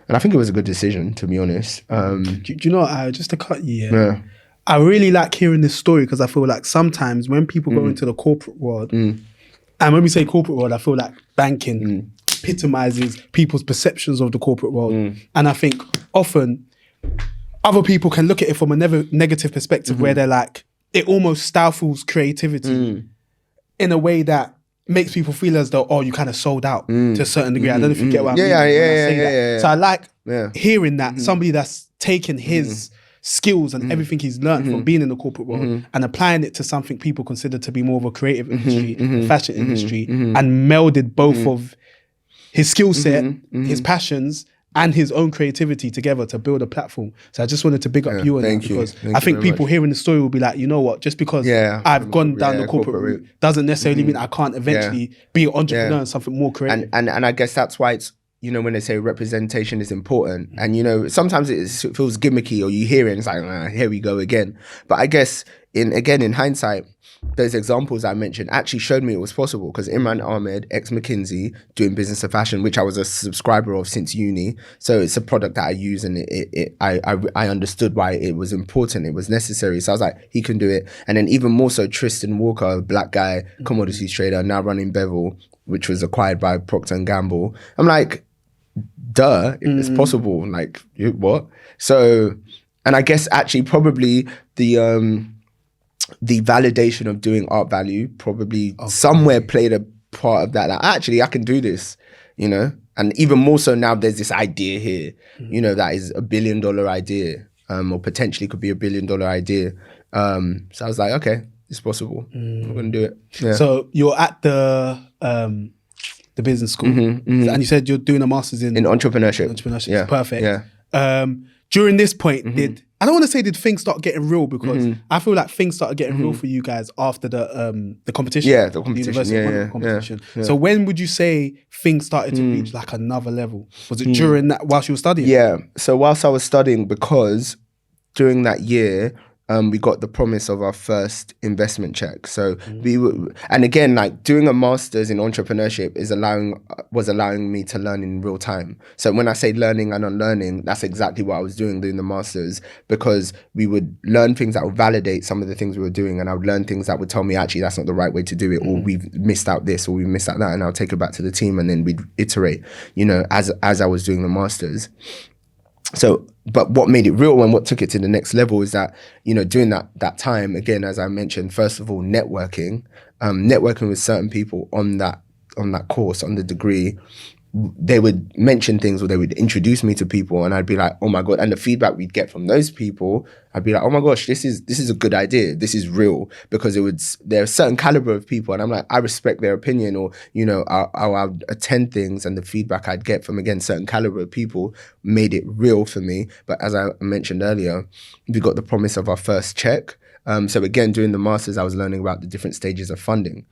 and I think it was a good decision, to be honest. Do you know what, just to cut you, I really like hearing this story because I feel like sometimes when people go into the corporate world, and when we say corporate world, I feel like banking epitomizes people's perceptions of the corporate world. And I think often other people can look at it from a negative perspective where they're like, it almost stifles creativity in a way that makes people feel as though, oh, you kind of sold out to a certain degree. I don't know if you get what I mean when I say that. So I like hearing that somebody that's taken his skills and everything he's learned from being in the corporate world and applying it to something people consider to be more of a creative industry, the fashion industry, and melded both of his skill set, his passions, and his own creativity together to build a platform. So I just wanted to big up you on that, thank you. because Thank I you think very people much. hearing the story will be like, you know what, just because I've gone down the corporate route doesn't necessarily mean I can't eventually be an entrepreneur and something more creative. And I guess that's why it's, you know, when they say representation is important, and, you know, sometimes it feels gimmicky, or you hear it and it's like, here we go again. But I guess in hindsight, those examples I mentioned actually showed me it was possible, because Imran Ahmed, ex-McKinsey, doing business of fashion, which I was a subscriber of since uni. So it's a product that I use, and I understood why it was important, it was necessary. So I was like, he can do it. And then even more so, Tristan Walker, a black guy, commodities trader, now running Bevel, which was acquired by Procter & Gamble. I'm like, duh, it's possible. Like, what? So, and I guess actually probably the validation of doing art value probably somewhere played a part of that. Like, actually, I can do this, you know? And even more so now, there's this idea here, you know, that is $1 billion idea, or potentially could be $1 billion idea. So I was like, okay, it's possible. I'm going to do it. Yeah. So you're at the business school, and you said you're doing a master's in entrepreneurship. Entrepreneurship, perfect. Yeah. During this point, I don't want to say did things start getting real, because I feel like things started getting real for you guys after the competition. Yeah, the competition. University of London competition. So when would you say things started to reach like another level? Was it during that, whilst you were studying? Yeah. So whilst I was studying, because during that year, we got the promise of our first investment check. So we were, and again, like doing a master's in entrepreneurship was allowing me to learn in real time. So when I say learning and unlearning, that's exactly what I was doing the master's, because we would learn things that would validate some of the things we were doing, and I would learn things that would tell me actually that's not the right way to do it, or we've missed out this, or we've missed out that, and I'll take it back to the team, and then we'd iterate, you know, as I was doing the master's. So, but what made it real and what took it to the next level is that, you know, during that time, again, as I mentioned, first of all, networking with certain people on that course, on the degree, they would mention things, or they would introduce me to people, and I'd be like, oh my God. And the feedback we'd get from those people, I'd be like, oh my gosh, this is a good idea. This is real, because there are certain caliber of people, and I'm like, I respect their opinion, or, you know, I'll attend things, and the feedback I'd get from, again, certain caliber of people made it real for me. But as I mentioned earlier, we got the promise of our first check. So again, during the masters, I was learning about the different stages of funding.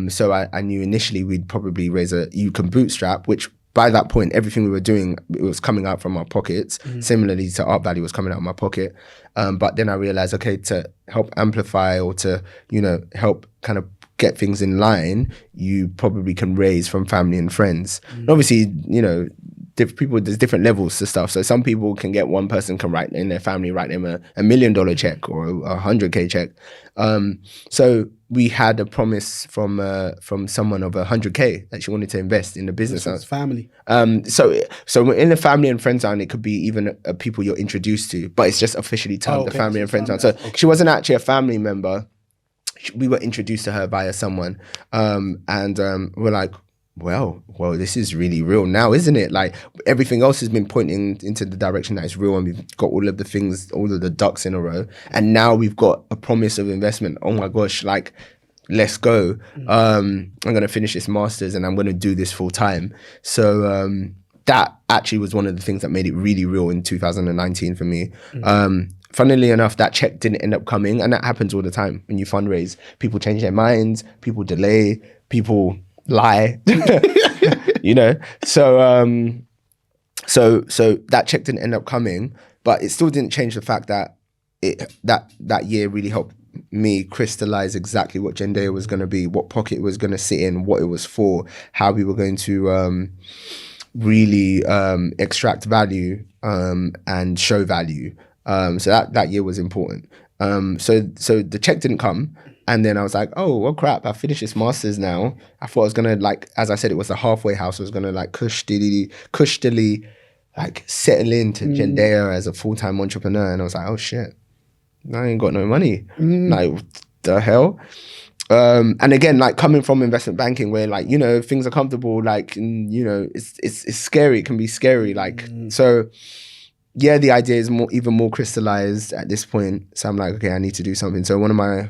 So I knew initially we'd probably raise you can bootstrap, which by that point, everything we were doing, it was coming out from our pockets. Similarly to Art Value was coming out of my pocket. But then I realized, okay, to help amplify, or to, you know, help kind of get things in line, you probably can raise from family and friends. And obviously, you know, people, there's different levels to stuff. So some people can get, one person can write in their family, write them a $1 million check or a 100K check. So we had a promise from someone of 100K that she wanted to invest in the business. So it's family. So in the family and friends zone, it could be even people you're introduced to, but it's just officially termed the family and friends zone. So she wasn't actually a family member. We were introduced to her via someone, and we're like, well, this is really real now, isn't it? Like, everything else has been pointing into the direction that it's real, and we've got all of the things, all of the ducks in a row, and now we've got a promise of investment. Oh my gosh, like, let's go. I'm gonna finish this master's and I'm gonna do this full time. So that actually was one of the things that made it really real in 2019 for me. Funnily enough, that check didn't end up coming, and that happens all the time when you fundraise. People change their minds, people delay, people lie, you know. So that check didn't end up coming, but it still didn't change the fact that that year really helped me crystallize exactly what Jendaya was going to be, what pocket it was going to sit in, what it was for, how we were going to really extract value and show value. So that year was important. So the check didn't come. And then I was like, oh, well, crap, I finished this master's now. I thought I was going to, like, as I said, it was a halfway house. I was going to, like, cushily, like, settle into Jendaya as a full-time entrepreneur. And I was like, oh, shit, I ain't got no money. Like, what the hell? And again, like, coming from investment banking where, like, you know, things are comfortable, like, you know, it's scary. It can be scary. Like, so, yeah, the idea is even more crystallized at this point. So I'm like, okay, I need to do something. So one of my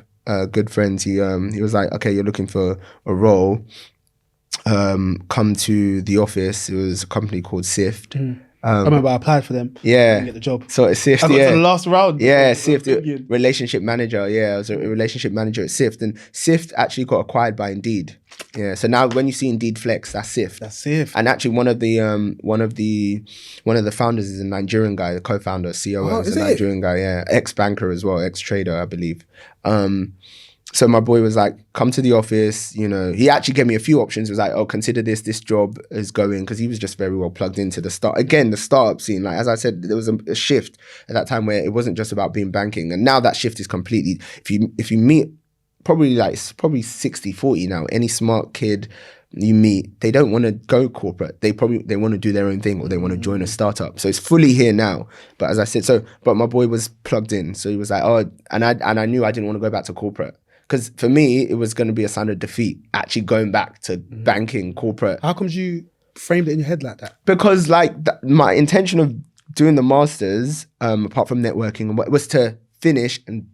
good friends, he was like, okay, you're looking for a role, come to the office. It was a company called Sift. I remember I applied for them. Yeah. Didn't get the job. So at SIFT, I got to the last round. Yeah, I was SIFT, thinking. relationship manager. Yeah, I was a relationship manager at SIFT, and SIFT actually got acquired by Indeed. Yeah, so now when you see Indeed Flex, that's SIFT. That's SIFT. And actually, one of the founders is a Nigerian guy. The co-founder, COO, is a Nigerian guy. Yeah, ex-banker as well, ex-trader, I believe. So my boy was like, come to the office, you know. He actually gave me a few options. He was like, oh, consider this job is going, because he was just very well plugged into the startup scene. Like, as I said, there was a shift at that time where it wasn't just about being banking. And now that shift is completely, if you meet probably 60-40 now, any smart kid you meet, they don't want to go corporate. They want to do their own thing, or they want to join a startup. So it's fully here now. But as I said, but my boy was plugged in. So he was like, oh, and I knew I didn't want to go back to corporate. Because for me, it was going to be a sign of defeat, actually going back to banking, corporate. How comes you framed it in your head like that? Because my intention of doing the masters, apart from networking, was to finish and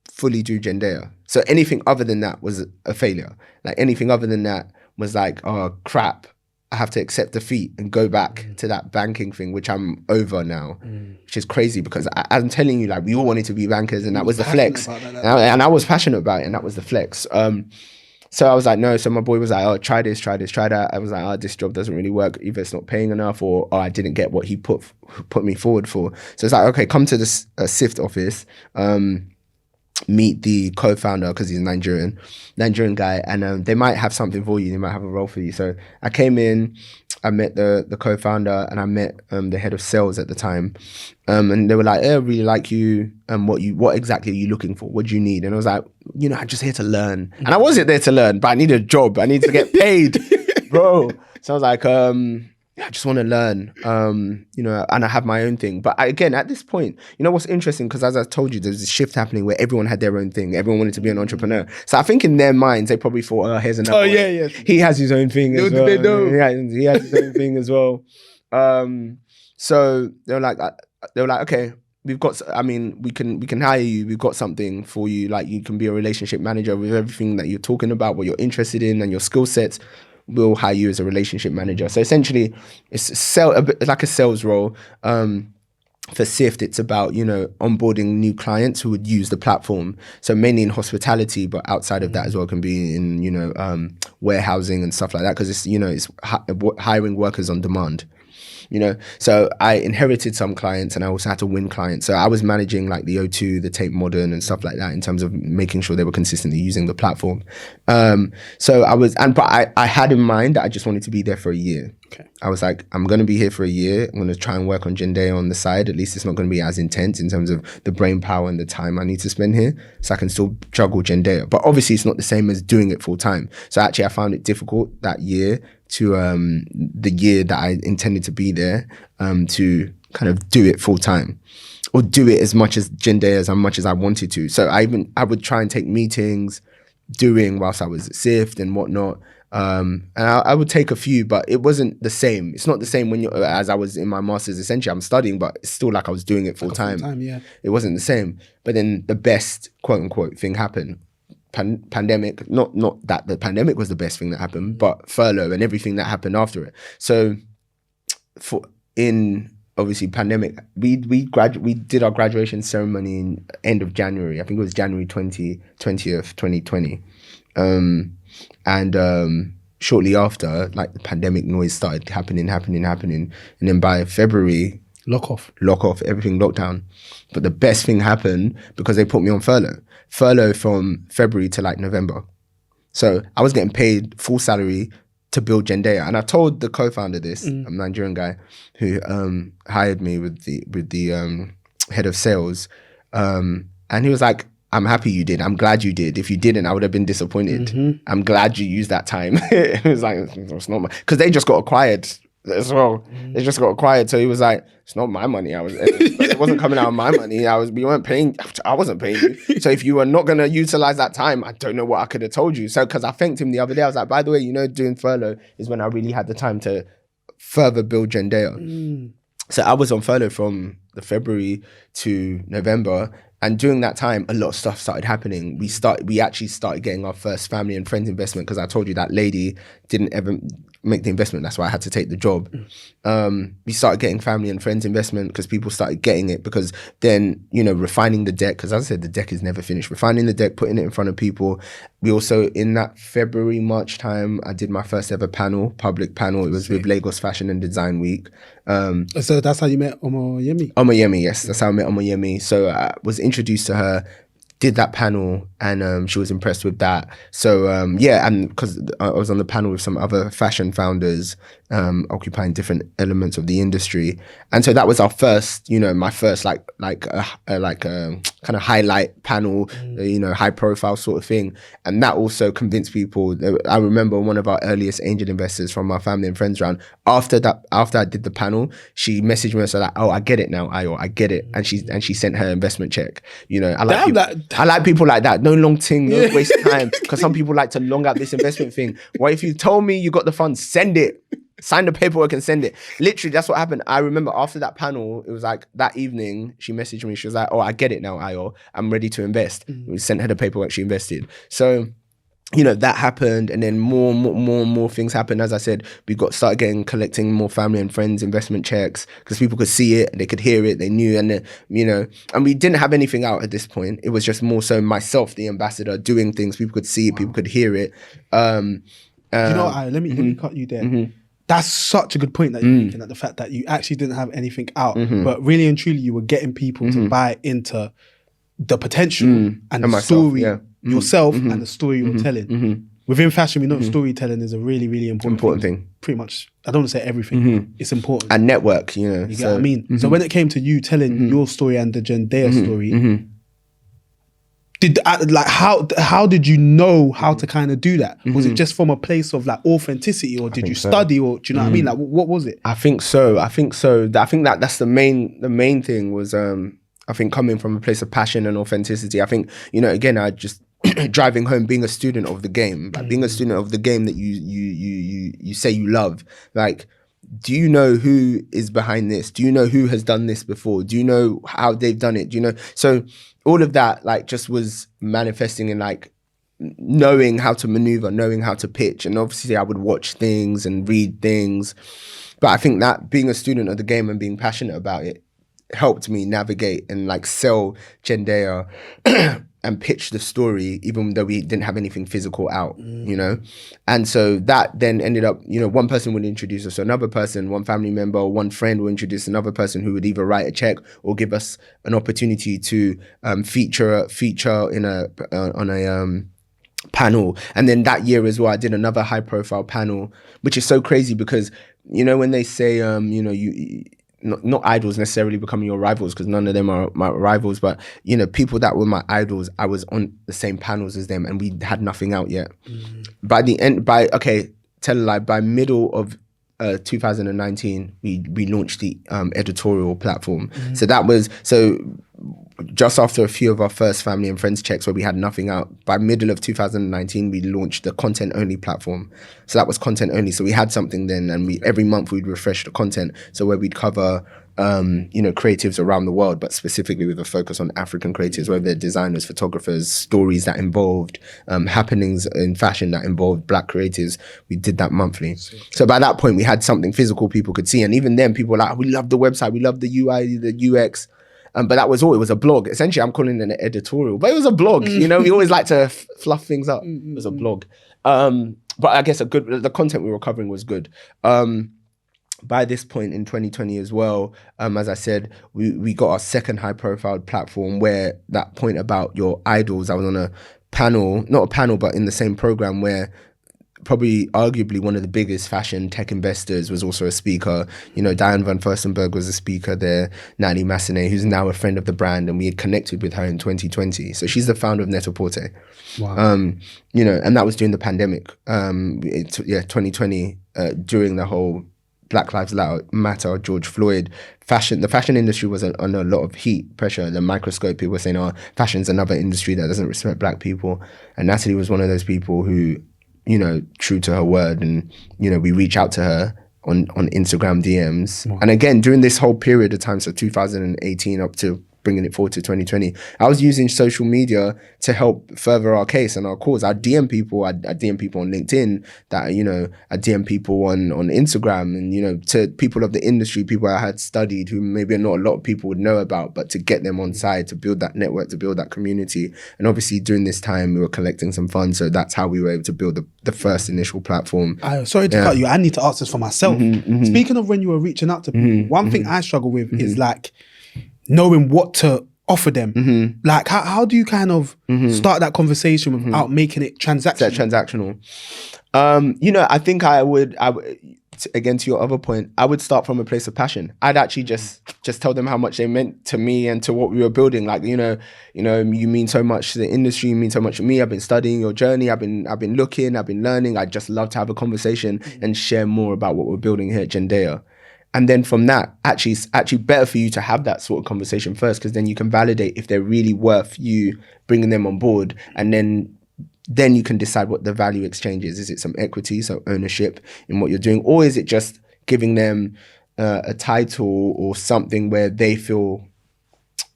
fully do Jendaya. So anything other than that was a failure. Like anything other than that was like, oh crap, I have to accept defeat and go back to that banking thing, which I'm over now, which is crazy, because I'm telling you, like, we all wanted to be bankers, and that was the flex. And I was passionate about it, and that was the flex. So I was like, no. So my boy was like, oh, try this, try that. I was like, oh, this job doesn't really work. Either it's not paying enough, or I didn't get what he put me forward for. So it's like, okay, come to the SIFT office, meet the co-founder, because he's a Nigerian guy, and they might have something for you. They might have a role for you. So I came in, I met the co-founder, and I met the head of sales at the time, and they were like, I really like you, what exactly are you looking for? What do you need? And I was like, I'm just here to learn. And I wasn't there to learn, but I need a job. I need to get paid, bro. So I was like, I just want to learn, and I have my own thing. But again, at this point, what's interesting, because as I told you, there's this shift happening where everyone had their own thing. Everyone wanted to be an entrepreneur. So I think in their minds, they probably thought, oh, here's another one. Yeah. He has his own thing as well. They know. He has his own thing as well. So they were like, okay, we can hire you. We've got something for you. Like, you can be a relationship manager with everything that you're talking about, what you're interested in, and your skill sets. We'll hire you as a relationship manager. So essentially, it's like a sales role. For SIFT, it's about, onboarding new clients who would use the platform. So mainly in hospitality, but outside of that as well, can be in, warehousing and stuff like that. Because it's hiring workers on demand. So I inherited some clients, and I also had to win clients. So I was managing like the O2, the Tape Modern, and stuff like that, in terms of making sure they were consistently using the platform. So I had in mind that I just wanted to be there for a year. Okay. I was like, I'm going to be here for a year. I'm going to try and work on Jendaya on the side. At least it's not going to be as intense in terms of the brain power and the time I need to spend here. So I can still juggle Jendaya. But obviously it's not the same as doing it full time. So actually I found it difficult that year to the year that I intended to be there, to kind of do it full time, or do it as much as Jendaya as much as I wanted to. So I would try and take meetings whilst I was at SIFT and whatnot. And I would take a few, but it wasn't the same. It's not the same as I was in my master's. Essentially, I'm studying, but it's still like I was doing it full time. Yeah. It wasn't the same. But then the best, quote unquote, thing happened. Pandemic, not that the pandemic was the best thing that happened, but furlough and everything that happened after it. So obviously pandemic, we did our graduation ceremony in end of January. I think it was January 20th, 2020. And shortly after, like, the pandemic noise started happening. And then by February, lock off, everything locked down. But the best thing happened because they put me on furlough from February to like November. So I was getting paid full salary to build Jendaya. And I told the co-founder this, a Nigerian guy who hired me with the head of sales. And he was like, I'm happy you did. I'm glad you did. If you didn't, I would have been disappointed. I'm glad you used that time. It was like, it's not my, because they just got acquired as well. They just got acquired. So he was like, it's not my money. It wasn't coming out of my money. I wasn't paying you. So if you were not going to utilize that time, I don't know what I could have told you. So, because I thanked him the other day, I was like, by the way, doing furlough is when I really had the time to further build Jendaya. So I was on furlough from the February to November. And during that time, a lot of stuff started happening. We actually started getting our first family and friends investment, because I told you that lady make the investment. That's why I had to take the job. We started getting family and friends investment because people started getting it, because then, you know, refining the deck, because as I said, the deck is never finished. Refining the deck, putting it in front of people. We also, in that February, March time, I did my first ever public panel. It was with Lagos Fashion and Design Week. So that's how you met Omoyemi? Omoyemi, yes. That's how I met Omoyemi. So I was introduced to her, did that panel, and she was impressed with that. So yeah, and because I was on the panel with some other fashion founders occupying different elements of the industry, and so that was our first, you know, my first like a kind of highlight panel, you know, high profile sort of thing, and that also convinced people. I remember one of our earliest angel investors from our family and friends round. After I did the panel, she messaged me and said like, "Oh, I get it now, Ayo, I get it," and she sent her investment check. You know, I like people like that. No long thing, no waste time. Because some people like to long out this investment thing. Well, if you told me you got the funds, send it. Sign the paperwork and send it. Literally, that's what happened. I remember after that panel, it was like that evening, she messaged me. She was like, "Oh, I get it now, Ayo. I'm ready to invest." We sent her the paperwork, she invested. So, you know, that happened, and then more things happened. As I said, we started collecting more family and friends investment checks, because people could see it, they could hear it, they knew, and then, you know, and we didn't have anything out at this point. It was just more so myself, the ambassador, doing things. People could see it, people could hear it. You know, let me cut you there. That's such a good point that you're making, that the fact that you actually didn't have anything out, but really and truly you were getting people to buy into the potential and the myself, story yourself and the story you were telling. Within fashion, we know storytelling is a really, really important thing. Pretty much, I don't want to say everything. It's important. And network, you know. You get what I mean? So when it came to you telling your story and the Jendaya story, how did you know how to kind of do that? Was it just from a place of like authenticity, or did you study, or do you know what I mean? Like, what was it? I think so. I think that's the main thing was, I think, coming from a place of passion and authenticity. I think, you know, again, I just driving home, being a student of the game, like being a student of the game that you say you love. Like, do you know who is behind this? Do you know who has done this before? Do you know how they've done it? Do you know? So all of that, like, just was manifesting in like knowing how to maneuver, knowing how to pitch. And obviously I would watch things and read things. But I think that being a student of the game and being passionate about it helped me navigate and like sell Jendaya and pitch the story, even though we didn't have anything physical out, you know? And so that then ended up, you know, one person would introduce us to another person, one family member or one friend would introduce another person who would either write a check or give us an opportunity to feature on a panel. And then that year as well, I did another high profile panel, which is so crazy because, you know, when they say, you know, not idols necessarily becoming your rivals, because none of them are my rivals, but, you know, people that were my idols, I was on the same panels as them and we had nothing out yet. By middle of 2019, we launched the editorial platform. So that was, just after a few of our first family and friends checks where we had nothing out, by middle of 2019, we launched the content only platform. So that was content only. So we had something then, and every month we'd refresh the content. So where we'd cover, you know, creatives around the world, but specifically with a focus on African creatives, whether they're designers, photographers, stories that involved happenings in fashion that involved Black creatives. We did that monthly. So by that point, we had something physical people could see. And even then, people were like, we love the website, we love the UI, the UX. But that was all. It was a blog. Essentially, I'm calling it an editorial, but it was a blog. You know, we always like to fluff things up. It was a blog. But I guess the content we were covering was good. By this point in 2020 as well, as I said, we got our second high-profile platform where that point about your idols, I was on a panel, not a panel, but in the same program where probably arguably one of the biggest fashion tech investors was also a speaker. You know, Diane van Furstenberg was a speaker there, Natalie Massenet, who's now a friend of the brand, and we had connected with her in 2020. So she's the founder of Net-a-Porter. Wow. You know, and that was during the pandemic. 2020, during the whole Black Lives Matter, George Floyd, the fashion industry was under a lot of heat, pressure, the microscope. People were saying, oh, fashion's another industry that doesn't respect Black people. And Natalie was one of those people who, you know, true to her word, and, you know, we reach out to her on Instagram DMs. Wow. And again, during this whole period of time, so 2018 up to bringing it forward to 2020. I was using social media to help further our case and our cause. I DM people, I DM people on LinkedIn, that, you know, I DM people on Instagram, and, you know, to people of the industry, people I had studied who maybe not a lot of people would know about, but to get them on side, to build that network, to build that community. And obviously during this time we were collecting some funds, so that's how we were able to build the first initial platform. Sorry to cut you, I need to ask this for myself. Speaking of when you were reaching out to people, one thing I struggle with is like knowing what to offer them. Like how do you kind of start that conversation without making it transactional? You know, I think I would again, to your other point, I would start from a place of passion. I'd actually just tell them how much they meant to me and to what we were building. Like, you know, you mean so much to the industry, you mean so much to me. I've been studying your journey. I've been looking, I've been learning. I'd just love to have a conversation and share more about what we're building here at Jendaya. And then from that, it's actually better for you to have that sort of conversation first, because then you can validate if they're really worth you bringing them on board. And then you can decide what the value exchange is. Is it some equity, so ownership in what you're doing? Or is it just giving them a title or something where they feel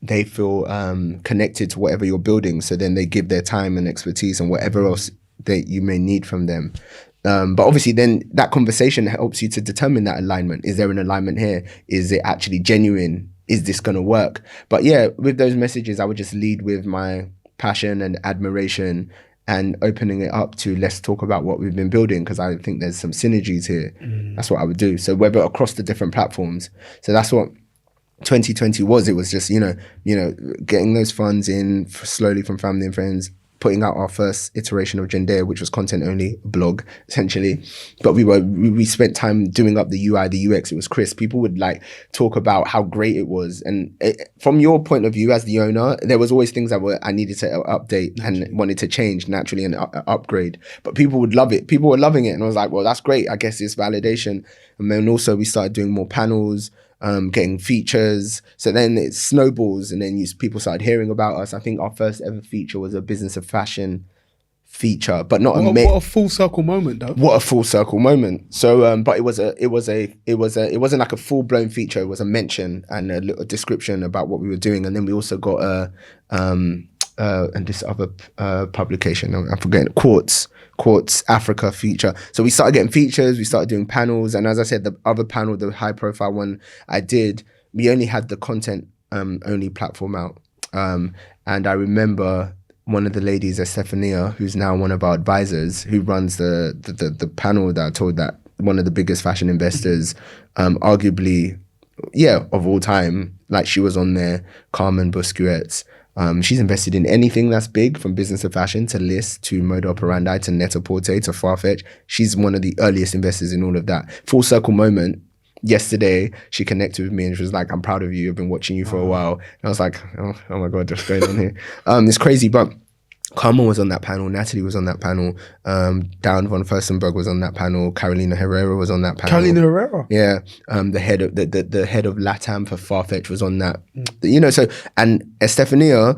connected to whatever you're building? So then they give their time and expertise and whatever else that you may need from them. But obviously then that conversation helps you to determine that alignment. Is there an alignment here? Is it actually genuine? Is this going to work? But yeah, with those messages, I would just lead with my passion and admiration and opening it up to, let's talk about what we've been building, because I think there's some synergies here. That's what I would do. So whether across the different platforms. So that's what 2020 was. It was just, you know, getting those funds in slowly from family and friends, putting out our first iteration of Jendaya, which was content only, blog essentially. But we spent time doing up the UI, the UX. It was crisp. People would like talk about how great it was. And from your point of view as the owner, there was always things that I needed to update and wanted to change naturally and upgrade. But people would love it. People were loving it. And I was like, well, that's great. I guess it's validation. And then also we started doing more panels, getting features. So then it snowballs, and then people started hearing about us. I think our first ever feature was a business of fashion feature, but not what a full circle moment though. What a full circle moment. So but it wasn't like a full blown feature. It was a mention and a little description about what we were doing. And then we also got and this other publication, I'm forgetting, Quartz Africa feature. So we started getting features, we started doing panels, and as I said, the other panel, the high profile one I did, we only had the content only platform out. And I remember one of the ladies, Estefania, who's now one of our advisors, who runs the panel that I told, that one of the biggest fashion investors, arguably, of all time. Like, she was on there, Carmen Busquets. She's invested in anything that's big, from business of fashion to List to Moda Operandi to Net-a-Porter to Farfetch. She's one of the earliest investors in all of that. Full circle moment. Yesterday, she connected with me and she was like, I'm proud of you. I've been watching you for a while. And I was like, oh my God, what's going on here? It's crazy, but Carmen was on that panel, Natalie was on that panel, Darren von Furstenberg was on that panel, Carolina Herrera was on that panel. Carolina Herrera? Yeah. The head of the head of LATAM for Farfetch was on that. You know, so, and Estefania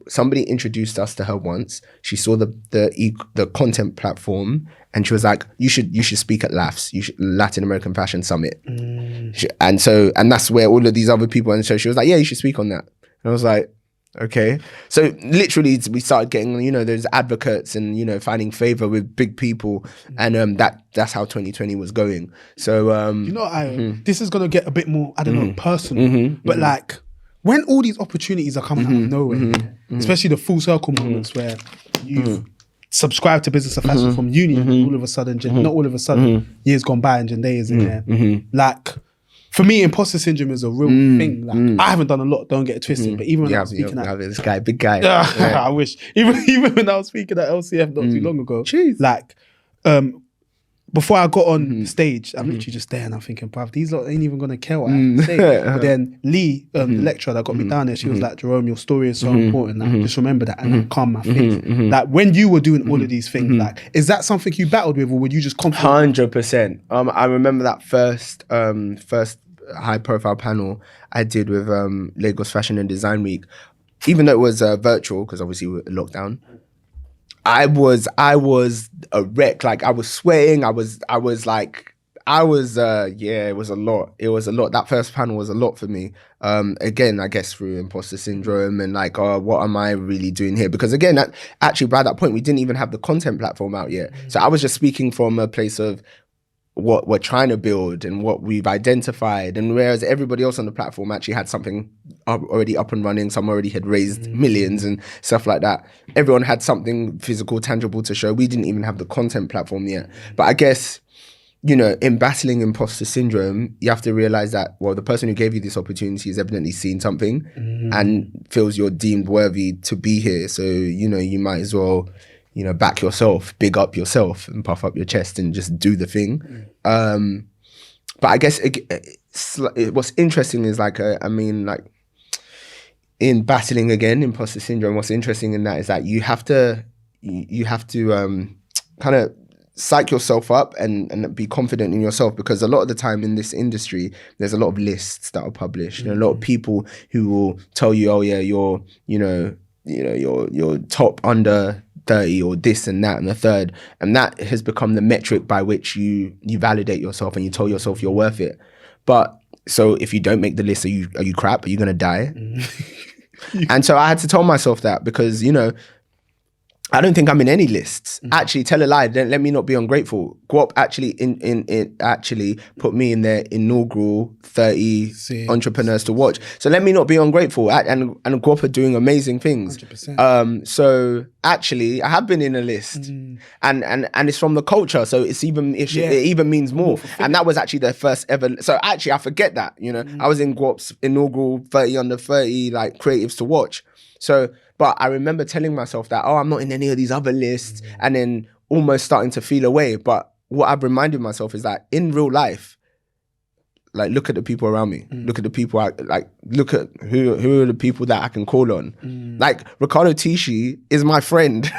somebody introduced us to her once. She saw the content platform and she was like, you should speak at LAFS, Latin American Fashion Summit. And that's where all of these other people, and so she was like, yeah, you should speak on that. And I was like, okay. So literally we started getting, you know, those advocates and, you know, finding favor with big people. And that's how 2020 was going. So, you know, this is going to get a bit more, I don't know, personal, but like when all these opportunities are coming out of nowhere, especially the full circle moments where you've subscribed to business of fashion from uni, and all of a sudden, not all of a sudden, years gone by and Jendaya is in there. Like, for me, imposter syndrome is a real thing. Like, I haven't done a lot, don't get it twisted, but even when I was speaking at this guy, big guy. I wish. Even when I was speaking at LCF not too long ago, like, before I got on stage, I'm literally just there and I'm thinking, bruv, these lot ain't even gonna care what I have to say. But then Lee, the lecturer that got me down there, she was like, Jerome, your story is so important. Like, just remember that, and like, calm my face. Like, when you were doing all of these things, like, is that something you battled with, or were you just confident? 100%. I remember that first high profile panel I did with Lagos Fashion and Design Week, even though it was virtual, because obviously we were lockdown. I was a wreck. Like, I was sweating. I was like, I was, it was a lot. It was a lot. That first panel was a lot for me. Again, I guess through imposter syndrome and like, what am I really doing here? Because again, actually by that point, we didn't even have the content platform out yet. So I was just speaking from a place of what we're trying to build and what we've identified. And whereas everybody else on the platform actually had something already up and running, some already had raised millions and stuff like that. Everyone had something physical, tangible to show. We didn't even have the content platform yet. But I guess, you know, in battling imposter syndrome, you have to realize that, well, the person who gave you this opportunity has evidently seen something and feels you're deemed worthy to be here. So, you know, you might as well, you know, back yourself, big up yourself and puff up your chest and just do the thing. But I guess what's interesting is like, in battling again, imposter syndrome, what's interesting in that is that you have to kind of psych yourself up and be confident in yourself, because a lot of the time in this industry, there's a lot of lists that are published and a lot of people who will tell you, oh yeah, you're top under 30 or this and that and the third, and that has become the metric by which you validate yourself and you tell yourself you're worth it. But so if you don't make the list, are you crap? Are you gonna die? And so I had to tell myself that, because, you know, I don't think I'm in any lists. Actually, tell a lie. Let me not be ungrateful. Guap actually actually put me in their inaugural 30 entrepreneurs to watch. So let me not be ungrateful. And Guap are doing amazing things. 100%. So actually, I have been in a list, and it's from the culture. So it even means more. And that was actually their first ever. So actually, I forget that. You know, I was in Guap's inaugural 30 under 30 like creatives to watch. So, but I remember telling myself that, oh, I'm not in any of these other lists, and then almost starting to feel away. But what I've reminded myself is that in real life, like, look at the people around me. Look at the people, look at who are the people that I can call on. Like, Ricardo Tisci is my friend.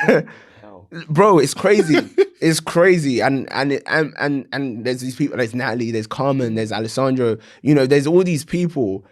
Bro, it's crazy. It's crazy. And there's these people, there's Natalie, there's Carmen, there's Alessandro. You know, there's all these people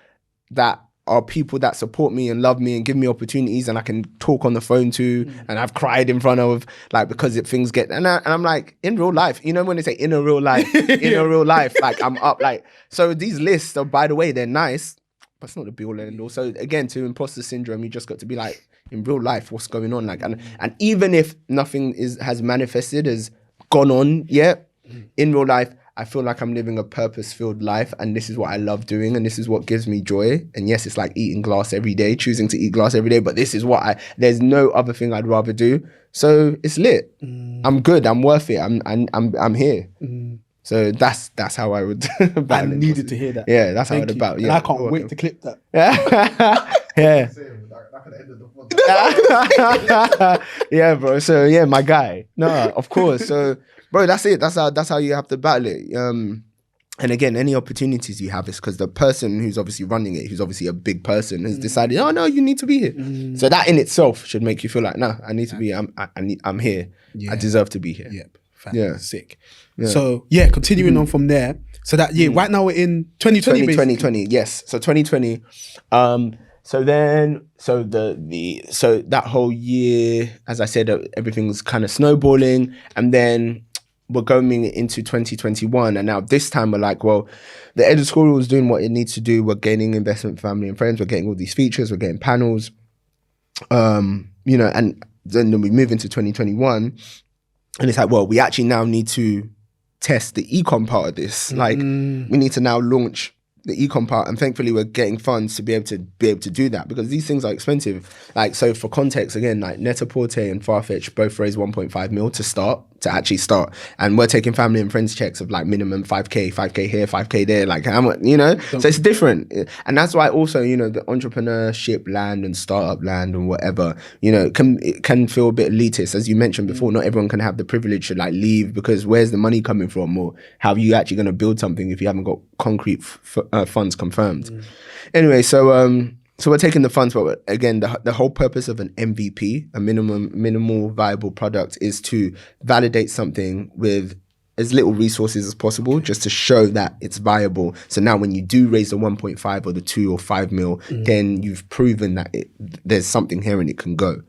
that are people that support me and love me and give me opportunities, and I can talk on the phone to, and I've cried in front of, like, because things get, and I'm like, in real life, you know, when they say in a real life, in a real life, like, I'm up, like, so these lists are, by the way, they're nice, but it's not the be all and end all. So again, to imposter syndrome, you just got to be like, in real life, what's going on? Like, and even if nothing has manifested, has gone on yet, in real life, I feel like I'm living a purpose-filled life, and this is what I love doing, and this is what gives me joy. And yes, it's like eating glass every day, choosing to eat glass every day, but this is what there's no other thing I'd rather do. So it's lit. I'm good. I'm worth it. I'm here. So that's how I would. I needed to hear that. Yeah, that's how I would about. Yeah, and I can't wait to clip that. Yeah. Yeah, bro. So yeah, my guy. No, of course. So, bro, that's it. That's how you have to battle it. And again, any opportunities you have is because the person who's obviously running it, who's obviously a big person, has decided, oh no, you need to be here. So that in itself should make you feel like, no, I need to be. I'm here. Yeah. I deserve to be here. Yep. Yeah. Sick. Yeah. So yeah, continuing on from there. So that year, right now we're in 2020. 2020. Yes. So 2020. So that whole year, as I said, everything was kind of snowballing, and then we're going into 2021, and now this time we're like, well, the editorial is doing what it needs to do. We're gaining investment, family and friends. We're getting all these features. We're getting panels, and then we move into 2021, and it's like, well, we actually now need to test the ecom part of this. Like, we need to now launch the ecom part, and thankfully we're getting funds to be able to do that, because these things are expensive. Like, so for context, again, like Net-a-Porter and Farfetch both raised 1.5 mil to actually start, and we're taking family and friends checks of like minimum 5k here, 5k there, like, how much, you know. So it's different, and that's why also, you know, the entrepreneurship land and startup land and whatever, you know, it can feel a bit elitist, as you mentioned before. Not everyone can have the privilege to like leave, because where's the money coming from, or how are you actually going to build something if you haven't got concrete funds confirmed? Anyway, so we're taking the funds, but again, the whole purpose of an MVP, a minimal viable product, is to validate something with as little resources as possible, just to show that it's viable. So now when you do raise the 1.5 or the 2 or 5 mil, then you've proven that there's something here and it can go.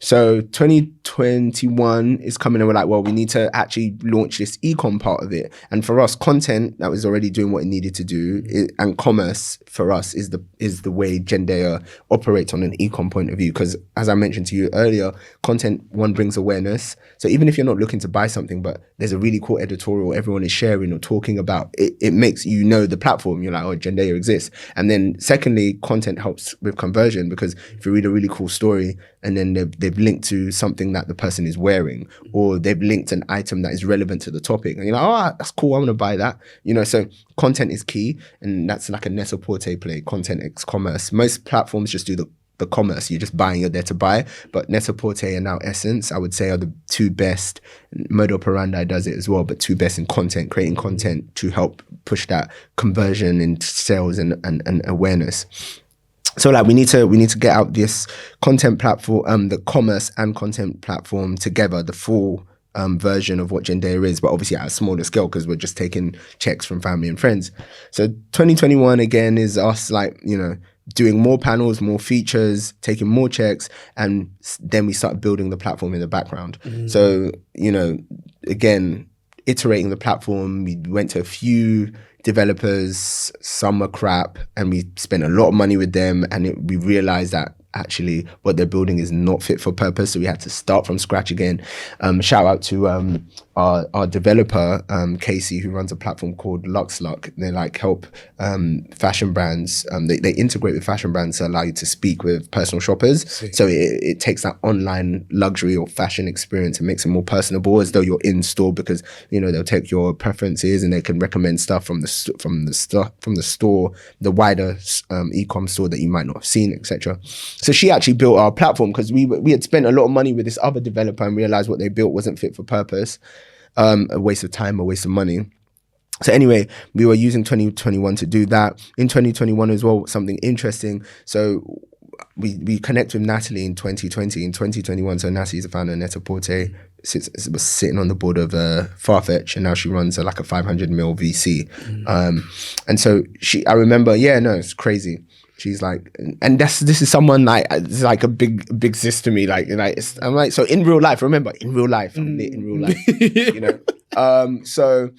So 2020 2021 is coming and we're like, well, we need to actually launch this e-com part of it. And for us, content that was already doing what it needed to do, and commerce for us is the way Jendaya operates on an e-com point of view. Because as I mentioned to you earlier, content, one, brings awareness. So even if you're not looking to buy something, but there's a really cool editorial everyone is sharing or talking about, it makes you know the platform. You're like, oh, Jendaya exists. And then secondly, content helps with conversion, because if you read a really cool story and then they've linked to something that the person is wearing, or they've linked an item that is relevant to the topic, and you're like, oh, that's cool, I want to buy that. You know, so content is key, and that's like a net-a-porter play, content x commerce. Most platforms just do the commerce, you're just buying, you're there to buy. But Net-a-Porter and now Essence, I would say, are the two best. Modo Operandi does it as well, but two best in content, creating content to help push that conversion and sales and awareness. So like we need to get out this content platform, the commerce and content platform together, the full version of what Jendaya is, but obviously at a smaller scale, because we're just taking checks from family and friends. So 2021 again is us, like, you know, doing more panels, more features, taking more checks, and then we start building the platform in the background. So, you know, again, iterating the platform. We went to a few developers, some were crap, and we spent a lot of money with them, and we realized that actually what they're building is not fit for purpose, so we had to start from scratch again. Shout out to our developer, Casey, who runs a platform called LuxLuck. They like help fashion brands, they integrate with fashion brands to allow you to speak with personal shoppers. So it takes that online luxury or fashion experience and makes it more personable, as though you're in store, because, you know, they'll take your preferences and they can recommend stuff from the store, the wider e-com store that you might not have seen, etc. So she actually built our platform, because we had spent a lot of money with this other developer and realized what they built wasn't fit for purpose, a waste of time, a waste of money. So anyway, we were using 2021 to do that. In 2021 as well, something interesting. So we connect with Natalie in 2020, in 2021. So Natalie's the founder of Net-a-Porter, was sitting on the board of Farfetch, and now she runs like a 500 mil VC. And so I remember, it's crazy. She's like, and this is someone like, it's like a big sis to me. I'm like, so in real life, remember, in real life, I'm lit in real life, you know? So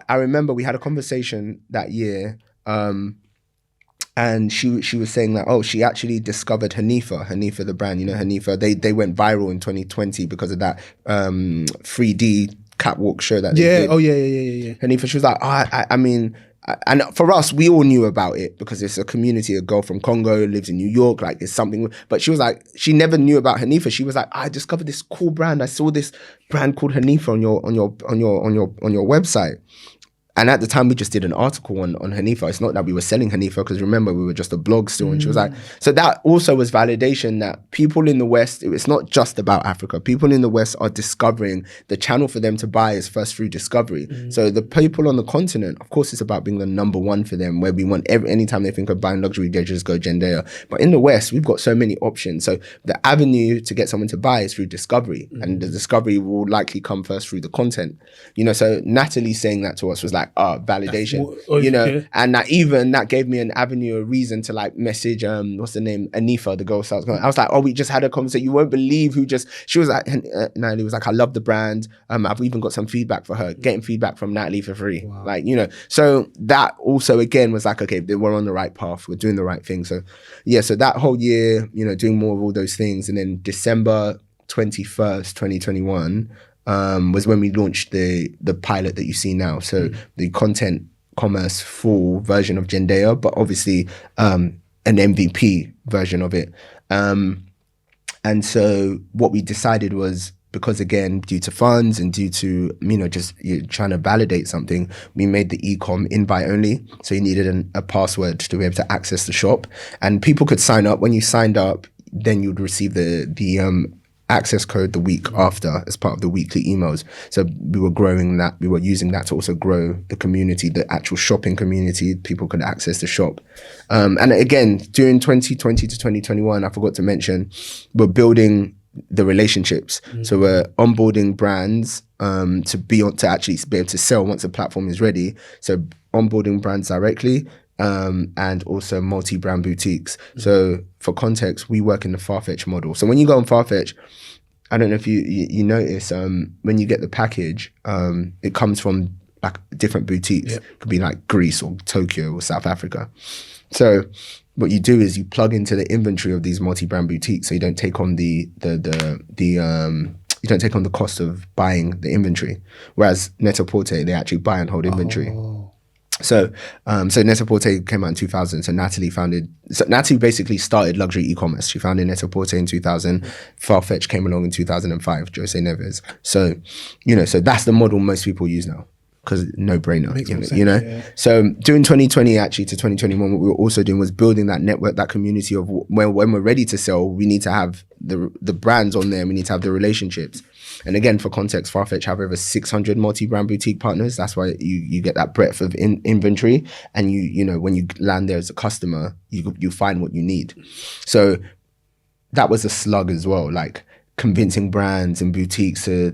I remember we had a conversation that year, and she was saying that, oh, she actually discovered Hanifa, the brand, you know, Hanifa, they went viral in 2020 because of that 3D catwalk show that they did. Yeah. Hanifa, she was like, I mean, and for us, we all knew about it because it's a community. A girl from Congo lives in New York. Like, it's something. But she was like, she never knew about Hanifa. She was like, I discovered this cool brand. I saw this brand called Hanifa on your website. And at the time, we just did an article on Hanifa. It's not that we were selling Hanifa, because remember, we were just a blog still. And she was like, so that also was validation that people in the West, it's not just about Africa. People in the West are discovering the channel for them to buy is first through discovery. So the people on the continent, of course, it's about being the number one for them, where we want anytime they think of buying luxury, they just go Jendaya. But in the West, we've got so many options. So the avenue to get someone to buy is through discovery. And the discovery will likely come first through the content. You know, so Natalie saying that to us was like, validation, you know, and that gave me an avenue, a reason to like message, what's the name, Anifa, the girl. So I was like, oh, we just had a conversation. You won't believe she was like, Natalie was like, I love the brand. I've even got some feedback for her, getting feedback from Natalie for free. Wow. Like, you know, so that also again was like, okay, we're on the right path. We're doing the right thing. So yeah, so that whole year, you know, doing more of all those things. And then December 21st, 2021, was when we launched the pilot that you see now. So the content commerce full version of Jendaya, but obviously an MVP version of it. And so what we decided was, because again, due to funds and due to, you know, just you're trying to validate something, we made the e-com invite only. So you needed a password to be able to access the shop. And people could sign up. When you signed up, then you'd receive the access code the week after as part of the weekly emails. So we were growing that. We were using that to also grow the community, the actual shopping community. People could access the shop. And again, during 2020 to 2021, I forgot to mention, we're building the relationships. So we're onboarding brands to actually be able to sell once the platform is ready. So onboarding brands directly, and also multi-brand boutiques. So for context, we work in the Farfetch model. So when you go on Farfetch, I don't know if you notice when you get the package, it comes from like different boutiques. Yep. It could be like Greece or Tokyo or South Africa. So what you do is you plug into the inventory of these multi-brand boutiques, so you don't take on the you don't take on the cost of buying the inventory. Whereas Net-a-Porter, they actually buy and hold inventory. Oh. So Net-a-Porter came out in 2000. So Natalie basically started luxury e-commerce. She founded Net-a-Porter in 2000. Farfetch came along in 2005, Jose Neves. So, so that's the model most people use now. Because no brainer, Yeah. So during 2020 actually to 2021, what we were also doing was building that network, that community of when we're ready to sell, we need to have the brands on there. We need to have the relationships. And again, for context, Farfetch have over 600 multi-brand boutique partners. That's why you get that breadth of inventory. And when you land there as a customer, you find what you need. So that was a slug as well. Like, convincing brands and boutiques to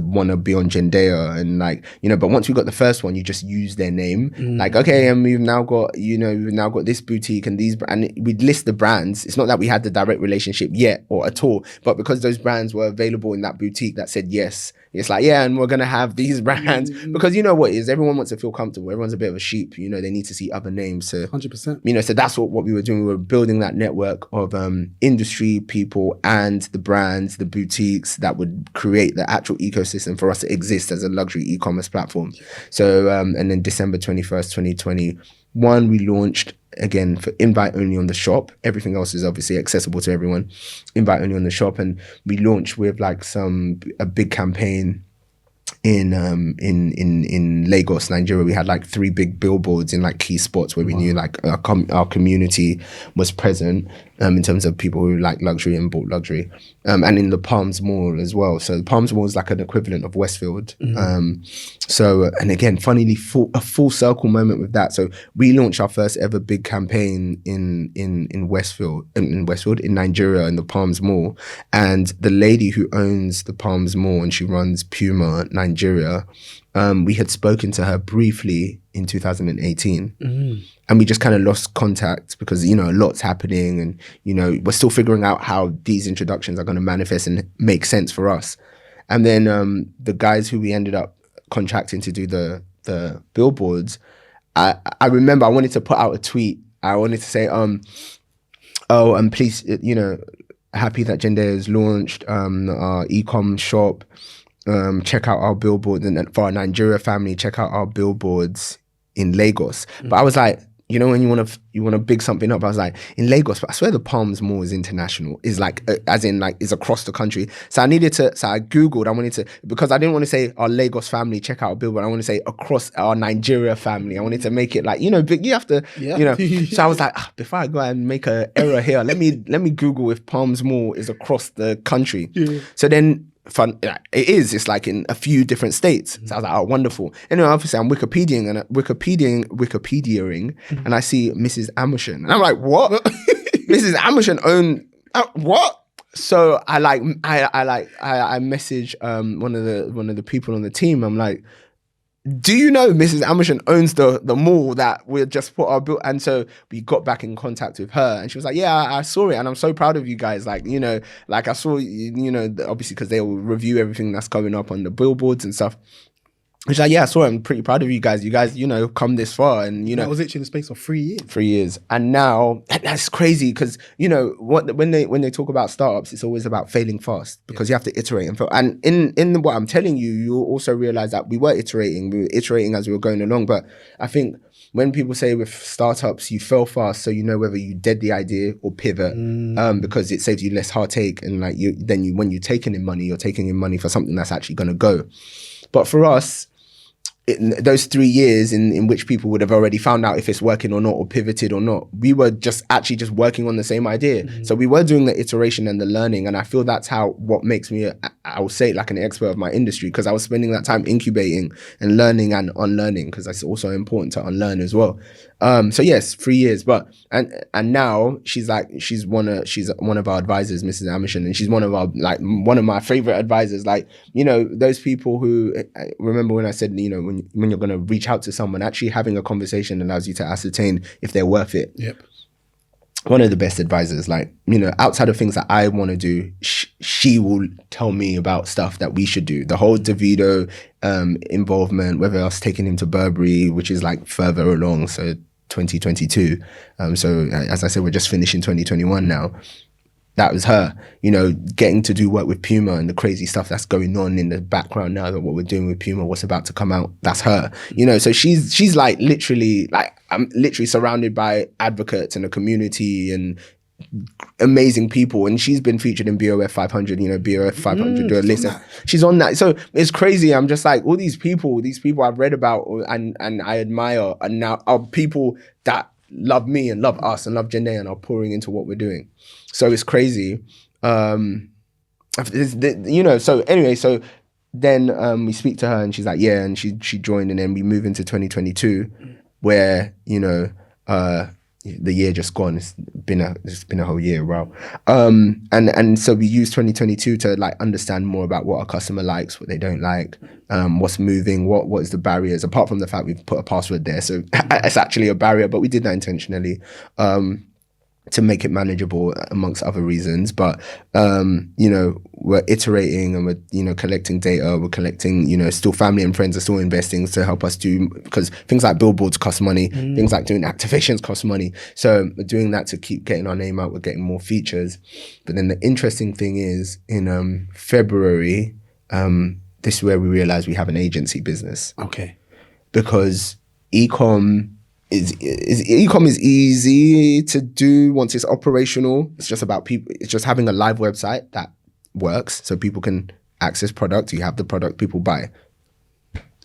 want to be on Jendaya and but once we got the first one, you just use their name. Like, okay, and we've now got this boutique and these, and we'd list the brands. It's not that we had the direct relationship yet or at all, but because those brands were available in that boutique that said yes, it's like, yeah, and we're going to have these brands because you know what it is, everyone wants to feel comfortable. Everyone's a bit of a sheep, they need to see other names. So 100%. So that's what we were doing. We were building that network of industry people and the brands, the boutiques that would create the actual ecosystem for us to exist as a luxury e-commerce platform. So, and then December 21st, 2021, we launched again for invite only on the shop. Everything else is obviously accessible to everyone. Invite only on the shop. And we launched with a big campaign in Lagos, Nigeria. We had 3 big billboards in key spots where we knew our community was present in terms of people who like luxury and bought luxury, and in the Palms Mall as well. So the Palms Mall is like an equivalent of Westfield. And again, funnily, a full circle moment with that. So we launched our first ever big campaign in Westfield, in Nigeria, in the Palms Mall. And the lady who owns the Palms Mall and she runs Puma Nigeria, we had spoken to her briefly in 2018. And we just kind of lost contact because, a lot's happening and, we're still figuring out how these introductions are going to manifest and make sense for us. And then the guys who we ended up contracting to do the billboards, I remember I wanted to put out a tweet. I wanted to say, please, happy that Jendaya has launched our e-com shop. Check out our billboards, and for our Nigeria family, check out our billboards in Lagos. But I was like, when you want to big something up, I was like, in Lagos, but I swear the Palms Mall is international, is is across the country. So I Googled, because I didn't want to say our Lagos family, check out our billboard. I want to say across our Nigeria family. I wanted to make it big, you have to, So I was like, before I go and make an error here, let me Google if Palms Mall is across the country. Yeah. So then, it's in a few different states. So I was like, oh, wonderful. Anyway, obviously I'm Wikipediaing and I see Mrs. Amershon. And I'm like, what? Mrs. Amershon owned what? So I message one of the people on the team. I'm like, do you know Mrs. Amershon owns the mall that we just put our bill? And so we got back in contact with her and she was like, yeah, I saw it and I'm so proud of you guys. I saw, obviously because they will review everything that's coming up on the billboards and stuff. She's like, yeah, I saw it. I'm pretty proud of you guys. You guys, come this far. And, that was literally in the space of 3 years. 3 years. And now, that's crazy because, when they talk about startups, it's always about failing fast because you have to iterate and fail. And in what I'm telling you, you'll also realize that we were iterating as we were going along. But I think when people say with startups, you fail fast, so you know whether you dead the idea or pivot, because it saves you less heartache. And when you're taking in money for something that's actually going to go. But for us, those 3 years in which people would have already found out if it's working or not or pivoted or not, we were just working on the same idea. So we were doing the iteration and the learning. And I feel that's what makes me, I will say, an expert of my industry, because I was spending that time incubating and learning and unlearning, because it's also important to unlearn as well. So yes, 3 years, but and now she's one of our advisors, Mrs. Amershon, and she's one of my favorite advisors. Those people who, remember when I said, when you're going to reach out to someone, actually having a conversation allows you to ascertain if they're worth it. Yep. one of the best advisors. Like, you know, outside of things that I want to do, she will tell me about stuff that we should do. The whole Davido involvement, whether I was taking him to Burberry, which is like further along, so 2022. So as I said, we're just finishing 2021 now. That was her, you know, getting to do work with Puma and the crazy stuff that's going on in the background now, that what we're doing with Puma, what's about to come out, that's her, you know. So she's like literally, like, I'm literally surrounded by advocates and a community and amazing people, and she's been featured in BOF 500, you know, BOF 500 do a list. She's on that. So it's crazy. I'm just like, all these people I've read about and I admire, and now are people that love me and love us and love Jendaya and are pouring into what we're doing. So it's crazy. You know, so anyway, so then we speak to her and she's like, yeah, and she joined, and then we move into 2022 where, you know, the year just gone. It's been a whole year, wow. And so we use 2022 to like understand more about what our customer likes, what they don't like, what's moving, what is the barriers, apart from the fact we've put a password there. So it's actually a barrier, but we did that intentionally. To make it manageable amongst other reasons. But, you know, we're iterating and we're, you know, collecting data, we're collecting, you know, still family and friends are still investing to help us do, because things like billboards cost money, things like doing activations cost money. So we're doing that to keep getting our name out, we're getting more features. But then the interesting thing is in February, this is where we realized we have an agency business. Okay. Because e-com is easy to do once it's operational. It's just about people. It's just having a live website that works, so people can access product. You have the product, people buy.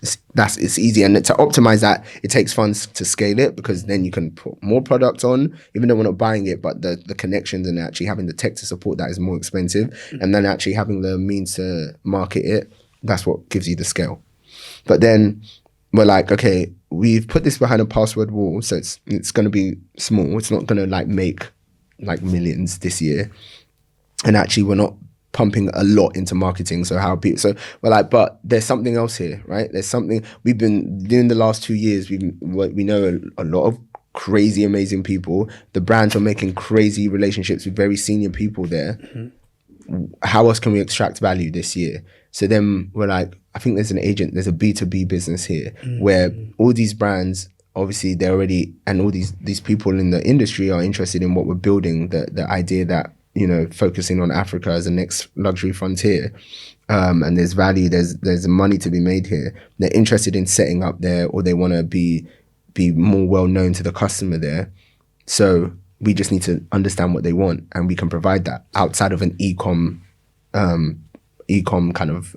It's easy, and to optimize that, it takes funds to scale it, because then you can put more product on, even though we're not buying it, but the connections and actually having the tech to support that is more expensive, and then actually having the means to market it, that's what gives you the scale. But then we're like, okay, we've put this behind a password wall, so it's going to be small. It's not going to like make like millions this year. And actually, we're not pumping a lot into marketing. So so we're like, but there's something else here, right? There's something we've been doing the last 2 years. We know a lot of crazy, amazing people. The brands are making crazy relationships with very senior people there. How else can we extract value this year? So then we're like, I think there's a B2B business here where all these brands, obviously they're already, and all these people in the industry are interested in what we're building, the idea that, you know, focusing on Africa as the next luxury frontier. And there's value, there's money to be made here. They're interested in setting up there, or they want to be more well known to the customer there. So we just need to understand what they want, and we can provide that outside of an e-com kind of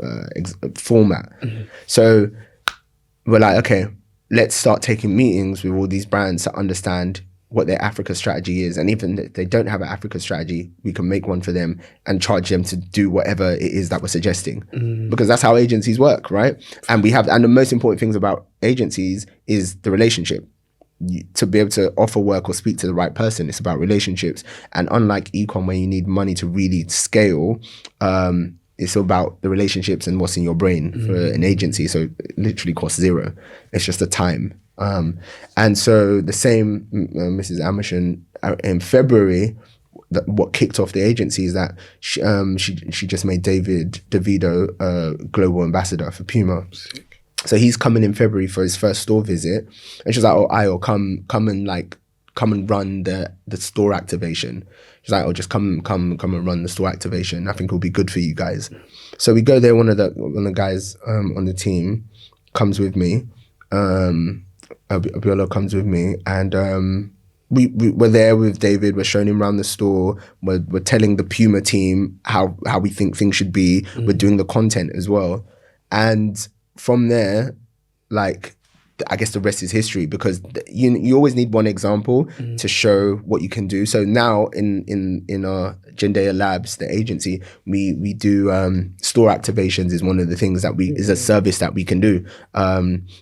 format. So we're like, okay, let's start taking meetings with all these brands to understand what their Africa strategy is. And even if they don't have an Africa strategy, we can make one for them and charge them to do whatever it is that we're suggesting. Because that's how agencies work, right? And the most important things about agencies is the relationship. To be able to offer work or speak to the right person, it's about relationships. And unlike e-com, where you need money to really scale, it's about the relationships and what's in your brain for an agency. So it literally costs zero. It's just the time. And so the same Mrs. Amershon in February, what kicked off the agency is that she just made Davido global ambassador for Puma. Sick. So he's coming in February for his first store visit, and she's like, "Oh, Ayo, come and run the store activation." She's like, "Oh, just come and run the store activation. I think it'll be good for you guys." So we go there. One of the guys on the team comes with me. Abiola comes with me, and we're there with David. We're showing him around the store. We're telling the Puma team how we think things should be. We're doing the content as well, and from there, like, I guess the rest is history, because you always need one example to show what you can do. So now in our Jendaya Labs, the agency, we do store activations is one of the things that is a service that we can do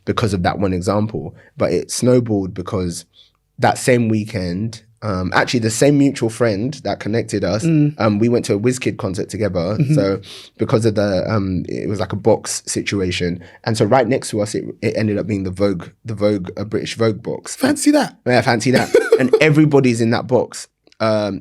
because of that one example. But it snowballed because that same weekend, actually the same mutual friend that connected us, we went to a WizKid concert together. So because of it was like a box situation, and so right next to us it ended up being the Vogue, a British Vogue box. Fancy that. Yeah, fancy that. And everybody's in that box.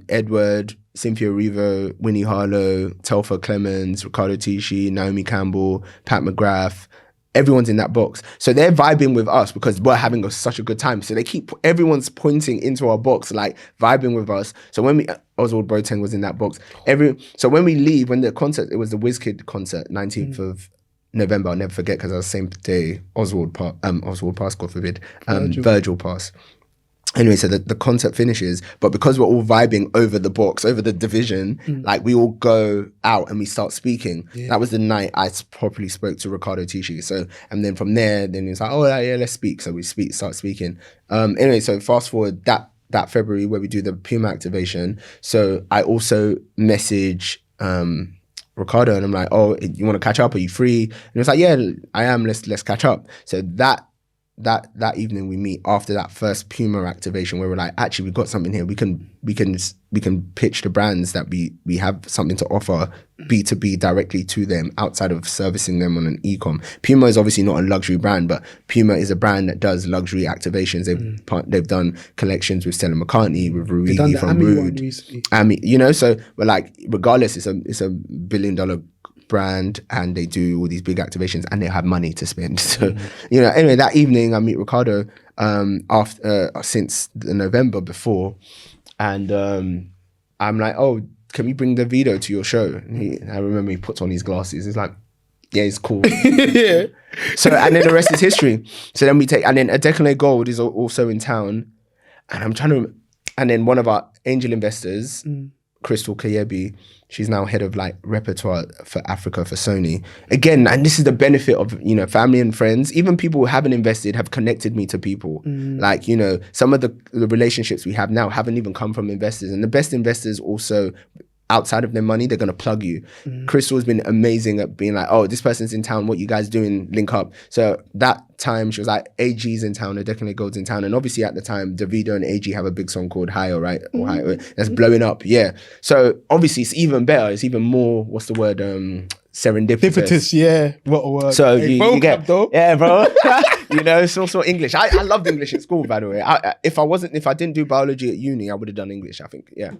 Edward, Cynthia Erivo, Winnie Harlow, Telfa Clemens, Ricardo Tisci, Naomi Campbell, Pat McGrath. Everyone's in that box. So they're vibing with us because we're having such a good time. So everyone's pointing into our box, like vibing with us. So when Oswald Boateng was in that box. So when we leave, when the concert, it was the WizKid concert, 19th of November, I'll never forget because it was the same day Oswald passed, God forbid, Virgil passed. Anyway, so the concert finishes, but because we're all vibing over the box, over the division, like we all go out and we start speaking. Yeah. That was the night I properly spoke to Ricardo Tisci. So, and then from there, then it's like, oh yeah, let's speak. So we start speaking. Anyway, so fast forward that February where we do the Puma activation. So I also message Ricardo and I'm like, oh, you want to catch up? Are you free? And he was like, yeah, I am. Let's catch up. So that evening we meet after that first Puma activation where we're like, actually we've got something here. We can pitch the brands that we have something to offer B2B directly to them outside of servicing them on an e-com. Puma is obviously not a luxury brand, but Puma is a brand that does luxury activations. They've done collections with Stella McCartney, with Ruidi from Rude. Ami, you know, so we're like, regardless, it's a $1 billion brand and they do all these big activations and they have money to spend. So, you know, anyway, that evening I meet Ricardo since the November before, and I'm like, oh, can we bring Davido to your show? And I remember he puts on his glasses. He's like, yeah, it's cool. Yeah. So, and then the rest is history. So then and then Adekunle Gold is also in town, and and then one of our angel investors, Crystal Kayebi, she's now head of like repertoire for Africa for Sony. Again, and this is the benefit of, you know, family and friends. Even people who haven't invested have connected me to people. Like, you know, some of the relationships we have now haven't even come from investors. And the best investors also, outside of their money, they're going to plug you. Crystal has been amazing at being like, oh, this person's in town, what you guys doing, link up. So that time she was like, AG's in town, Adekunle Gold's in town. And obviously at the time, Davido and AG have a big song called Higher, right? Or Higher, that's blowing up, yeah. So obviously it's even better, it's even more, what's the word, serendipitous. Yeah, what a word. So you get, yeah, bro. You know, it's also English. I loved English at school, by the way. If I didn't do biology at uni, I would have done English, I think, yeah.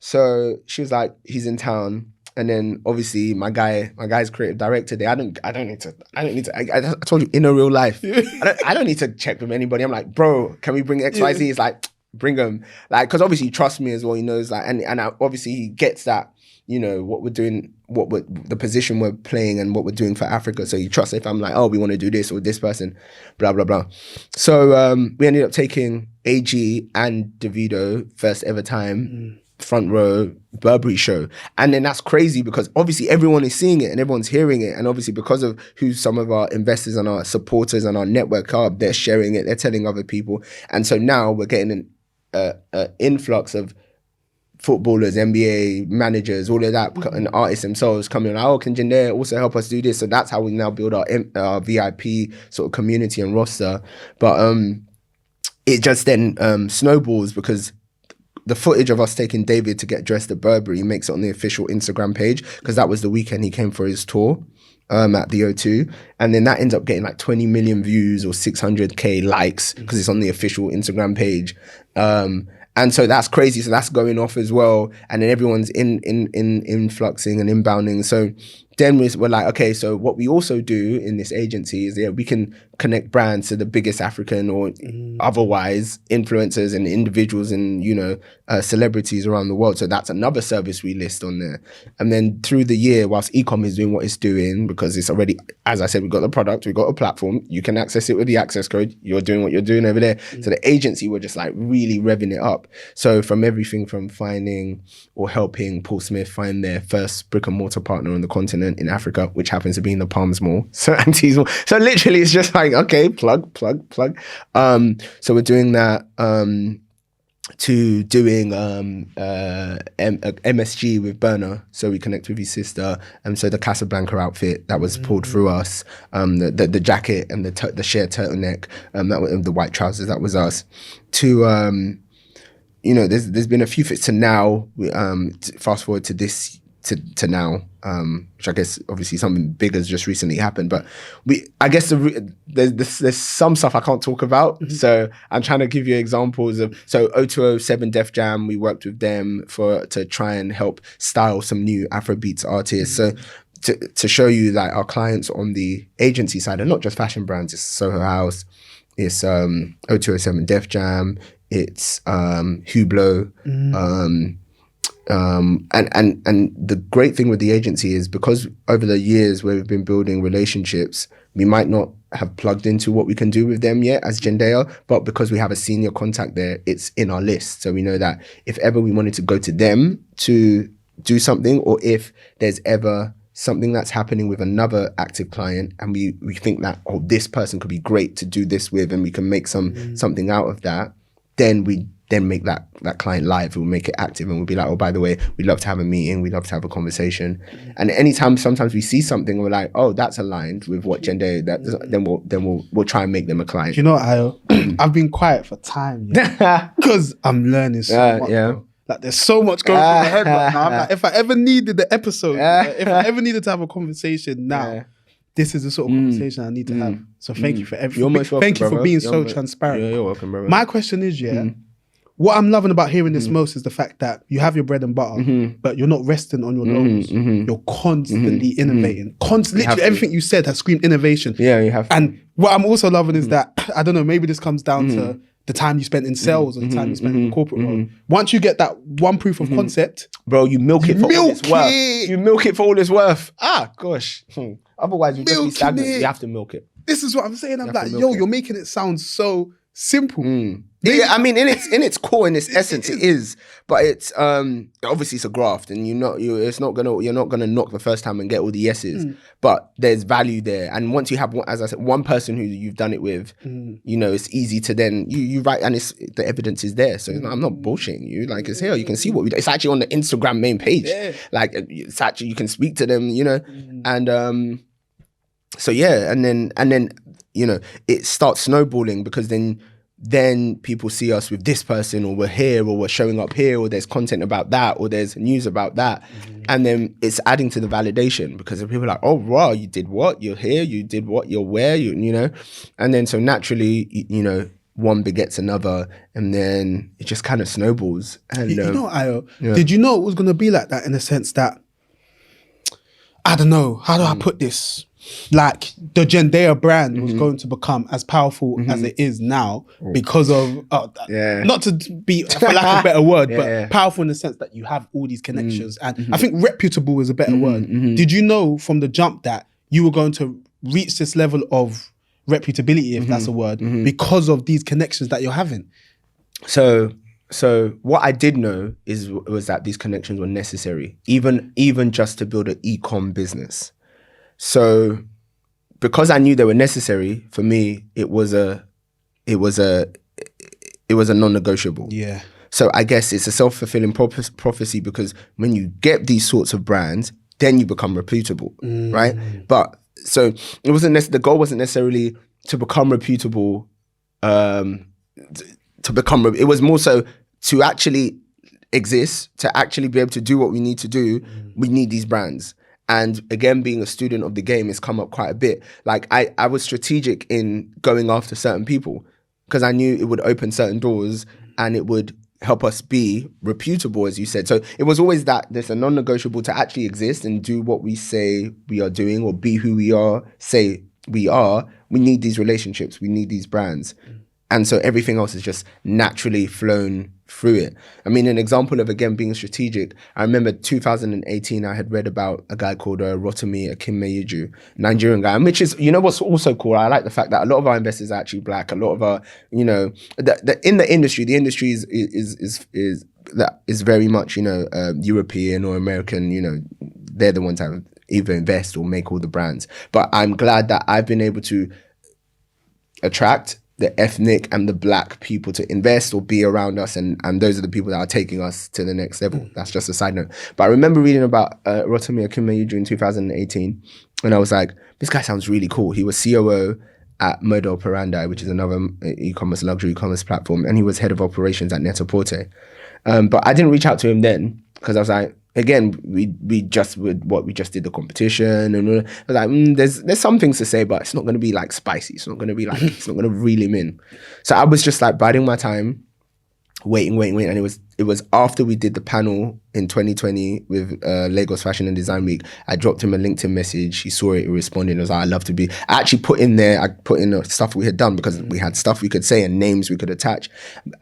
So she was like, he's in town. And then obviously my guy's creative director there. I told you, in a real life, I don't need to check with anybody. I'm like, bro, can we bring XYZ? He's like, bring them. Like, cause obviously he trusts me as well. He knows like, and obviously he gets that, you know, what we're doing, the position we're playing and what we're doing for Africa. So he trusts if I'm like, oh, we want to do this or this person, blah, blah, blah. So we ended up taking AG and Davido, first ever time, front row Burberry show. And then that's crazy because obviously everyone is seeing it and everyone's hearing it. And obviously because of who some of our investors and our supporters and our network are, they're sharing it, they're telling other people. And so now we're getting an influx of footballers, NBA managers, all of that, and artists themselves coming like, oh, can Jendaya also help us do this? So that's how we now build our VIP sort of community and roster. But it just then snowballs because the footage of us taking David to get dressed at Burberry makes it on the official Instagram page because that was the weekend he came for his tour at the O2. And then that ends up getting like 20 million views or 600K likes because it's on the official Instagram page. And so that's crazy. So that's going off as well. And then everyone's influxing and inbounding. So then we're like, okay, so what we also do in this agency is we can connect brands to the biggest African or otherwise influencers and individuals and, you know, celebrities around the world. So that's another service we list on there. And then through the year, whilst e-com is doing what it's doing, because it's already, as I said, we've got the product, we've got a platform, you can access it with the access code, you're doing what you're doing over there. So the agency, we're just like really revving it up. So from everything from finding or helping Paul Smith find their first brick and mortar partner on the continent in Africa, which happens to be in the Palms Mall. So Antilles Mall. So literally it's just like, okay, plug. So we're doing that to doing MSG with Burner. So we connect with his sister. So the Casablanca outfit that was pulled through us, the jacket and the sheer turtleneck, that was the white trousers, that was us. To you know, there's been a few fits to now. Fast forward to to now, which I guess obviously something big has just recently happened. But I guess there's some stuff I can't talk about. So I'm trying to give you examples of, so 0207 Def Jam, we worked with them to try and help style some new Afrobeats artists. So to show you that our clients on the agency side are not just fashion brands, it's Soho House, it's 0207 Def Jam, it's Hublot, and the great thing with the agency is because over the years where we've been building relationships, we might not have plugged into what we can do with them yet as Jendaya, but because we have a senior contact there, it's in our list. So we know that if ever we wanted to go to them to do something, or if there's ever something that's happening with another active client and we think that, oh, this person could be great to do this with and we can make something out of that, then we make that client live. We'll make it active and we'll be like, oh, by the way, we'd love to have a meeting. We'd love to have a conversation. And anytime, sometimes we see something, we're like, oh, that's aligned with what Jendaya, then we'll try and make them a client. You know, I've been quiet for time, because I'm learning so much. Bro. Like there's so much going through my head right now. I'm like, if I ever needed the episode, if I ever needed to have a conversation now, this is the sort of conversation I need to have. So thank you for everything. Thank you for being so transparent. You're welcome, brother. My question is, what I'm loving about hearing this most is the fact that you have your bread and butter, but you're not resting on your laurels. You're constantly innovating. Literally everything you said has screamed innovation. Yeah, you have to. And what I'm also loving is that, I don't know, maybe this comes down to the time you spent in sales or the time you spent in the corporate world. Once you get that one proof of concept, bro, you milk it for all it's worth. You milk it for all it's worth. Ah, gosh. Otherwise, you just be stagnant. You have to milk it. This is what I'm saying. I'm like, yo, you're making it sound so simple. Yeah, I mean, in its core, in its essence, it is. But it's obviously it's a graft, and you're not gonna knock the first time and get all the yeses. But there's value there, and once you have, as I said, one person who you've done it with, it's easy to then you write, and the evidence is there. So I'm not bullshitting you. Like, it's here. You can see what we do. It's actually on the Instagram main page. Yeah. Like, it's actually, you can speak to them. And so yeah, and then it starts snowballing, because then people see us with this person, or we're here, or we're showing up here, or there's content about that, or there's news about that. And then it's adding to the validation, because people are like, oh, wow, you did what? You're here, you did what? You're where? And then so naturally, one begets another, and then it just kind of snowballs. And Ayo, did you know it was going to be like that, in the sense that, I don't know, how do I put this? Like, the Jendaya brand was going to become as powerful as it is now because of, not to be, for lack of a better word, but powerful in the sense that you have all these connections. And I think reputable is a better word. Did you know from the jump that you were going to reach this level of reputability, if that's a word, because of these connections that you're having? So what I did know was that these connections were necessary, even just to build an e-com business. So because I knew they were necessary, for me, it was a non-negotiable. Yeah. So I guess it's a self-fulfilling prophecy, because when you get these sorts of brands, then you become reputable, right? But so it wasn't the goal wasn't necessarily to become reputable. It was more so to actually exist, to actually be able to do what we need to do. We need these brands. And again, being a student of the game, has come up quite a bit. Like, I was strategic in going after certain people, because I knew it would open certain doors and it would help us be reputable, as you said. So it was always that there's a non-negotiable to actually exist and do what we say we are doing, or be who we are, say we are. We need these relationships. We need these brands. And so everything else is just naturally flown through it. I mean, an example of, again, being strategic, I remember 2018, I had read about a guy called Rotimi Akinmayiju, Nigerian guy, and which is, what's also cool, I like the fact that a lot of our investors are actually black. A lot of our, in the industry is very much, European or American, they're the ones that either invest or make all the brands. But I'm glad that I've been able to attract the ethnic and the black people to invest or be around us, and those are the people that are taking us to the next level. That's just a side note. But I remember reading about Rotimi Akinmayiju in 2018, and I was like, this guy sounds really cool. He was COO at Modo Operandi, which is another luxury e-commerce platform, and he was head of operations at Net-a-Porter. But I didn't reach out to him then, because I was like, again, we just did the competition, and I was like, there's some things to say, but it's not going to be like spicy. It's not going to be like it's not going to reel him in. So I was just like biding my time, waiting, and it was after we did the panel in 2020 with Lagos Fashion and Design Week. I dropped him a LinkedIn message. He saw it, he responded. I was like, I'd love to be. I actually put in the stuff we had done because we had stuff we could say and names we could attach.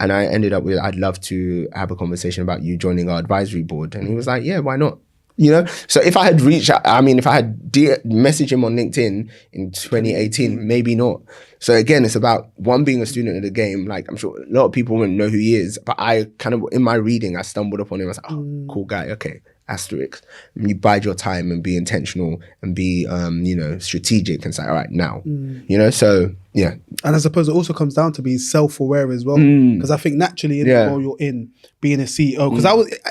And I ended up with, I'd love to have a conversation about you joining our advisory board. And he was like, yeah, why not? You know, so if I had reached out, I mean, if I had messaged him on LinkedIn in 2018, maybe not. So again, it's about one, being a student of the game. Like, I'm sure a lot of people wouldn't know who he is, but I kind of, in my reading, I stumbled upon him. I was like, oh, cool guy. Okay. Asterisk. And you bide your time and be intentional and be, strategic and say, all right, now, so yeah. And I suppose it also comes down to being self-aware as well. Because I think naturally in the role you're in, being a CEO, because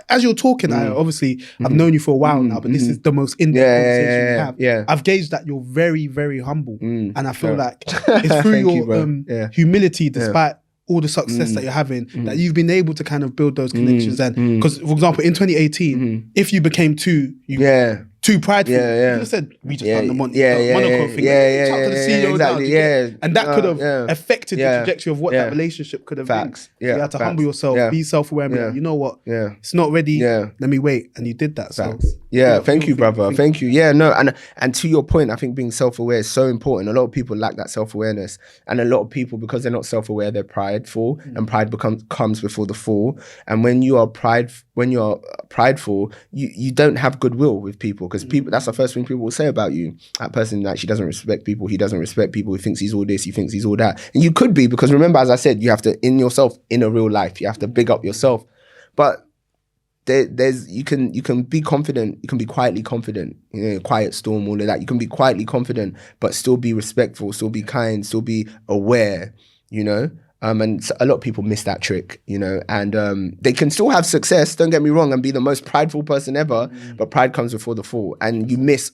as you're talking, obviously I've known you for a while now, but this is the most in-depth conversation we have. Yeah. I've gauged that you're very, very humble. And I feel like it's through your humility, despite all the success that you're having, that you've been able to kind of build those connections. And because, for example, in 2018, if you became too prideful, you just said, we just done the Monaco thing. To the CEO exactly, now, and that could have affected the trajectory of what that relationship could have been. You had to humble yourself, be self-aware, and be like, you know what, it's not ready, let me wait. And you did that. So thank you, brother. Thank you. Yeah, no, and to your point, I think being self-aware is so important. A lot of people lack that self-awareness, and a lot of people, because they're not self-aware, they're prideful, and pride comes before the fall. And when you're prideful, you don't have goodwill with people, because people, that's the first thing people will say about you. That person actually doesn't respect people. He doesn't respect people. He thinks he's all this. He thinks he's all that. And you could be, because remember, as I said, you have to, in yourself, in a real life, you have to big up yourself. But you can be confident. You can be quietly confident. Quiet storm, all of that. You can be quietly confident, but still be respectful, still be kind, still be aware. And a lot of people miss that trick, and they can still have success, don't get me wrong, and be the most prideful person ever, but pride comes before the fall, and you miss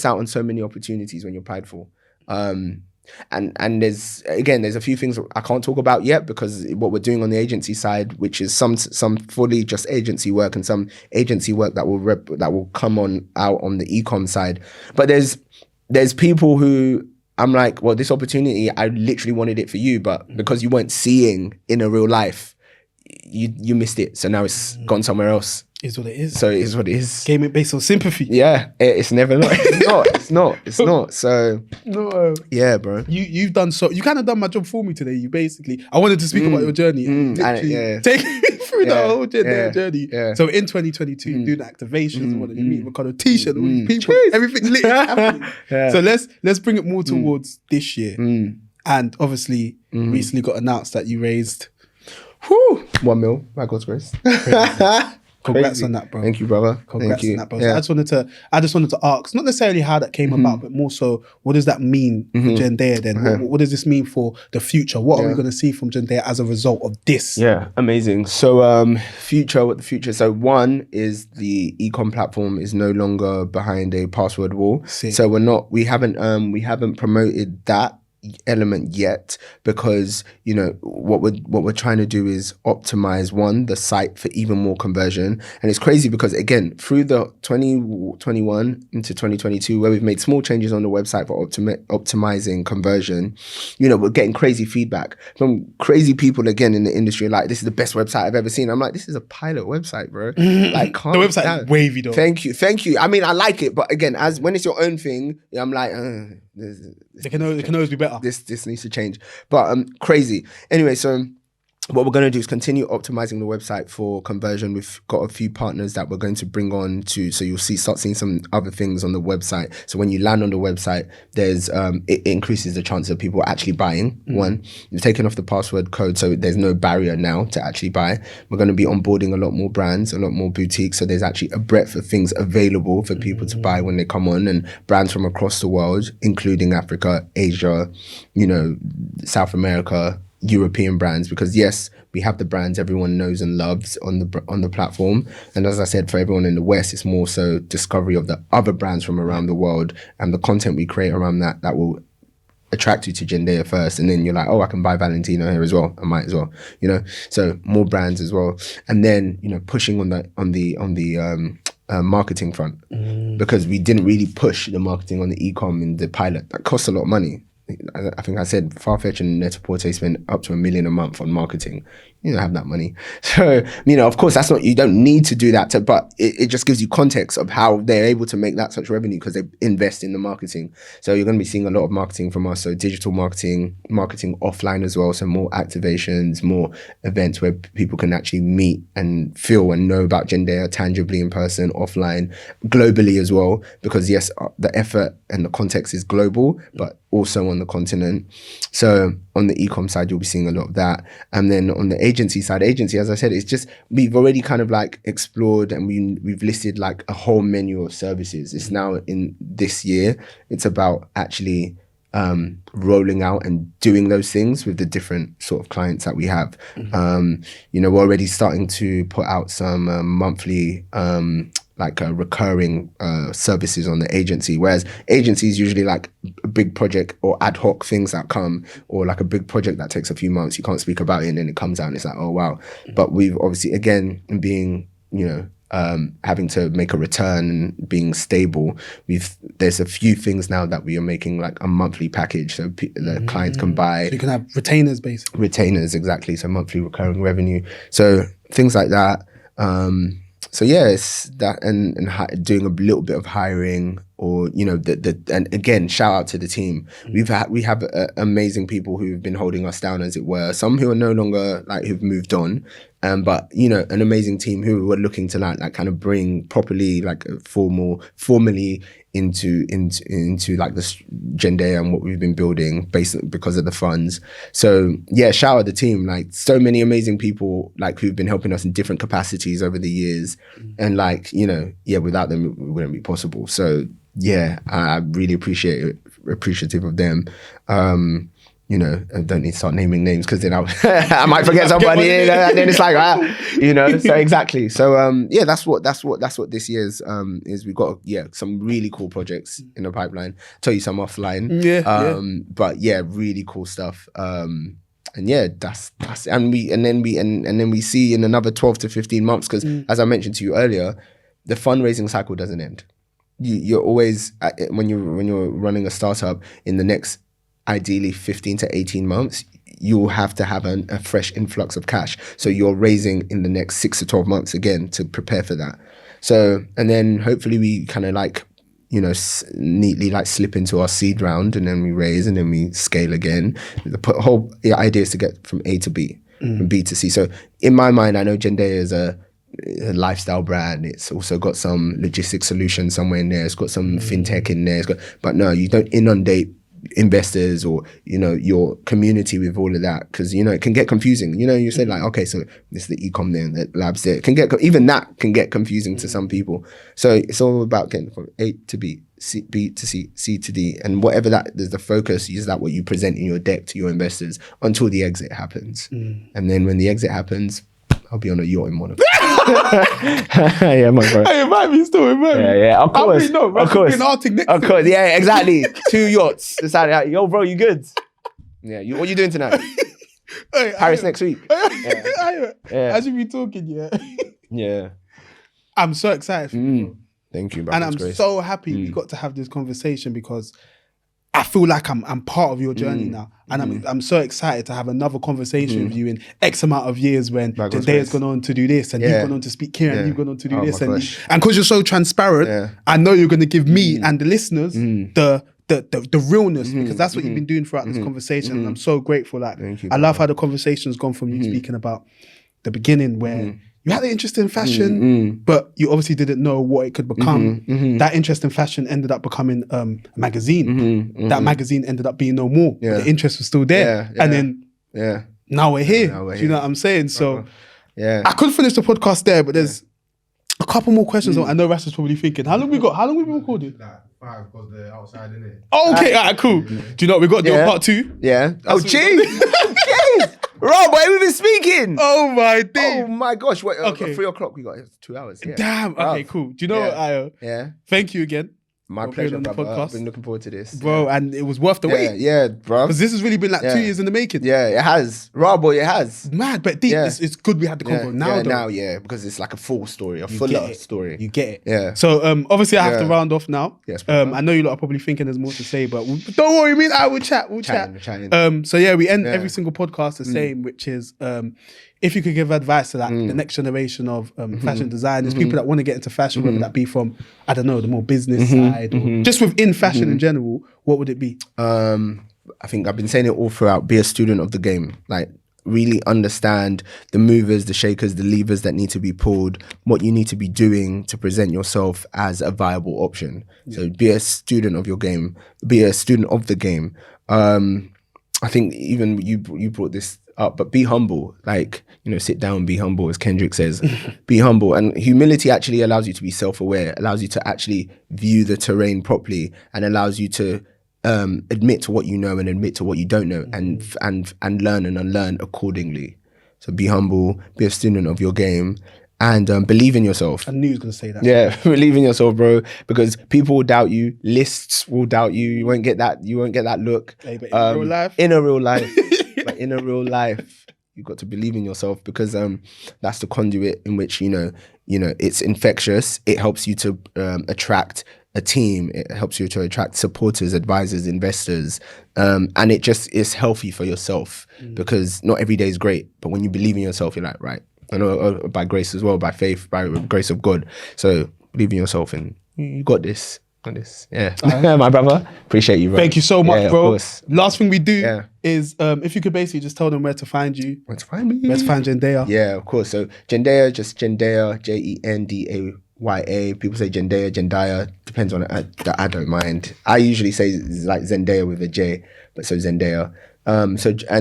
out on so many opportunities when you're prideful. And there's a few things I can't talk about yet, because what we're doing on the agency side, which is some fully just agency work, and some agency work that will come out on the e-com side. But there's people who I'm like, well, this opportunity, I literally wanted it for you, but because you weren't seeing in a real life, you missed it. So now it's gone somewhere else. Is what it is. So it is what it is. Game it based on sympathy. Yeah, it's never not. It's not. So no. Yeah, bro. You kind of done my job for me today. I wanted to speak about your journey. Take me through the whole journey. Yeah. So in 2022, doing activations, you meet with kind of t-shirt, all these people, everything's lit. So let's bring it more towards this year. And obviously, recently got announced that you raised 1 mil, by God's grace. Congrats on that, bro. Thank you, brother. Congrats on that, bro. Yeah. So I just wanted to ask, not necessarily how that came about, but more so, what does that mean for Jendaya then? What does this mean for the future? What are we going to see from Jendaya as a result of this? Yeah, amazing. So future. So one is the e-com platform is no longer behind a password wall. Sick. So we haven't promoted that element yet, because what we're trying to do is optimize the site for even more conversion. And it's crazy because, again, through the 2021 into 2022, where we've made small changes on the website for optimizing conversion, we're getting crazy feedback from crazy people, again, in the industry, like, this is the best website I've ever seen. I'm like, this is a pilot website, bro. Like, the website is wavy though. Thank you. I mean, I like it, but again, when it's your own thing, I'm like, it can always be better. This needs to change, but crazy. Anyway, so what we're going to do is continue optimizing the website for conversion. We've got a few partners that we're going to bring on so you'll start seeing some other things on the website. So when you land on the website, there's it increases the chance of people actually buying. One, you've taken off the password code, so there's no barrier now to actually buy. We're going to be onboarding a lot more brands, a lot more boutiques. So there's actually a breadth of things available for people to buy when they come on, and brands from across the world, including Africa, Asia, South America, European brands, because yes, we have the brands everyone knows and loves on the platform, and as I said, for everyone in the West, it's more so discovery of the other brands from around the world, and the content we create around that will attract you to Jendaya first, and then you're like, oh, I can buy Valentino here as well. I might as well, so more brands as well, and then pushing on the marketing front because we didn't really push the marketing on the e-com in the pilot. That costs a lot of money. I think I said Farfetch and Net-a-Porter spend up to $1 million a month on marketing. You don't have that money. So, of course, that's not, you don't need to do that, but it just gives you context of how they're able to make that such revenue because they invest in the marketing. So you're going to be seeing a lot of marketing from us. So digital marketing offline as well. So more activations, more events where people can actually meet and feel and know about Jendaya tangibly in person, offline, globally as well. Because yes, the effort and the context is global, but also on the continent. So on the e-com side, you'll be seeing a lot of that. And then on the agency side, as I said, it's just, we've already kind of like explored and we've listed like a whole menu of services. It's now in this year, it's about actually rolling out and doing those things with the different sort of clients that we have. We're already starting to put out some monthly recurring services on the agency, whereas agencies usually like a big project or ad hoc things that come, or like a big project that takes a few months, you can't speak about it and then it comes out and it's like, oh wow. But we've obviously, again, being having to make a return and being stable, there's a few things now that we are making like a monthly package so the clients can buy. So you can have retainers basically. Retainers, exactly. So monthly recurring revenue. So things like that. So yeah, it's that and doing a little bit of hiring, or and again, shout out to the team. We have amazing people who've been holding us down, as it were. Some who are no longer who've moved on, but an amazing team who were looking to like kind of bring properly formally into like this Jendaya and what we've been building because of the funds. So yeah, shout out the team, like so many amazing people like who've been helping us in different capacities over the years. And without them it wouldn't be possible. So yeah, I really appreciative of them. I don't need to start naming names because then I might forget somebody, and then it's like, so exactly. So that's what this year's is. We've got some really cool projects in the pipeline. Tell you some offline. But yeah, really cool stuff. And yeah, that's and then we see in another 12 to 15 months, because as I mentioned to you earlier, the fundraising cycle doesn't end. You're always when you're running a startup, in the next ideally 15 to 18 months, you'll have to have a fresh influx of cash. So you're raising in the next 6 to 12 months again to prepare for that. So, and then hopefully we kind of neatly slip into our seed round, and then we raise and then we scale again. The whole idea is to get from A to B, from B to C. So in my mind, I know Jendaya is a lifestyle brand. It's also got some logistics solution somewhere in there. It's got some fintech in there. But no, you don't inundate investors or your community with all of that, because it can get confusing. You say like, okay, so this is the e-com there and the labs there. It can get even that can get confusing to some people. So it's all about getting from A to B, B to C, C to D, and whatever that is the focus. Is that what you present in your deck to your investors until the exit happens, and then when the exit happens, I'll be on a yacht in Monaco. Yeah, my bro. Hey, invite me still, Yeah, of course. Of course. Of course, yeah, exactly. 2 yachts. Decided, yo, bro, you good? Yeah, what you doing tonight? Hey, Paris next week. As you be talking, yeah. I'm so excited for you. Thank you, bro. And I'm so happy we got to have this conversation, because I feel like I'm part of your journey now, and I'm so excited to have another conversation with you in X amount of years when Jendaya's gone on to do this, and you've gone on to speak here, and you've gone on to do this, and because you're so transparent, I know you're going to give me and the listeners the realness, because that's what you've been doing throughout this conversation, and I'm so grateful. Like, I love how the conversation's gone from you speaking about the beginning where you had an interest in fashion, but you obviously didn't know what it could become. That interest in fashion ended up becoming a magazine. That magazine ended up being no more. But the interest was still there. And then now we're here. Do you know what I'm saying? So I could finish the podcast there, but there's a couple more questions. I know Rash is probably thinking, how long we got? How long have we been recording? 5, because they're outside, innit? Oh, okay, all right, cool. Do you know what we got? There part 2. Yeah. Oh, jeez. Rob, why have we been speaking? Oh my days. Oh my gosh. Wait, okay. 3 o'clock, we got 2 hours. Yeah. Damn. Okay, cool. Do you know what, Ayo? Yeah. Thank you again. My for appearing pleasure, on the brother. I've podcast. been looking forward to this. Bro, and it was worth the wait. Yeah, bro. Because this has really been like 2 years in the making. Yeah, it has. Raw boy, it has. Mad, but deep. Yeah. It's good we had the convo now, though. Because it's like a full story, a You fuller get it. story. You get it. Yeah. So obviously I have to Yeah. round off now. Yes, brother. I know you lot are probably thinking there's more to say, but don't worry, me and I will chat. We'll Chatting. chat. So yeah, we end every single podcast the same, which is if you could give advice to like the next generation of fashion designers, people that want to get into fashion, whether that be from, I don't know, the more business side or just within fashion in general, what would it be? I think I've been saying it all throughout. Be a student of the game. Like, really understand the movers, the shakers, the levers that need to be pulled, what you need to be doing to present yourself as a viable option. So be a student of your game. Be a student of the game. I think even you brought this up, but be humble. Like, sit down, be humble, as Kendrick says. Be humble. And humility actually allows you to be self-aware, allows you to actually view the terrain properly, and allows you to admit to what you know and admit to what you don't know, and learn and unlearn accordingly. So be humble, be a student of your game, and believe in yourself. I knew you was gonna say that. Yeah, believe in yourself, bro. Because people will doubt you, lists will doubt you. You won't get that. You won't get that look. Hey, but in real life, but in a real life, you've got to believe in yourself, because that's the conduit in which it's infectious. It helps you to attract a team. It helps you to attract supporters, advisors, investors, and it just is healthy for yourself, because not every day is great, but when you believe in yourself, you're like, right, I know, by grace as well, by faith, by grace of God. So believe in yourself, and you got this. Yeah. My brother, appreciate you, bro. thank you so much, Yeah, bro. of course. Last thing we do is if you could basically just tell them where to find you, Where to find me? where to find Jendaya. Yeah, of course. So Jendaya, just Jendaya, Jendaya. People say Jendaya. Depends on it. I don't mind. I usually say it's like Zendaya with a J, but so Zendaya. And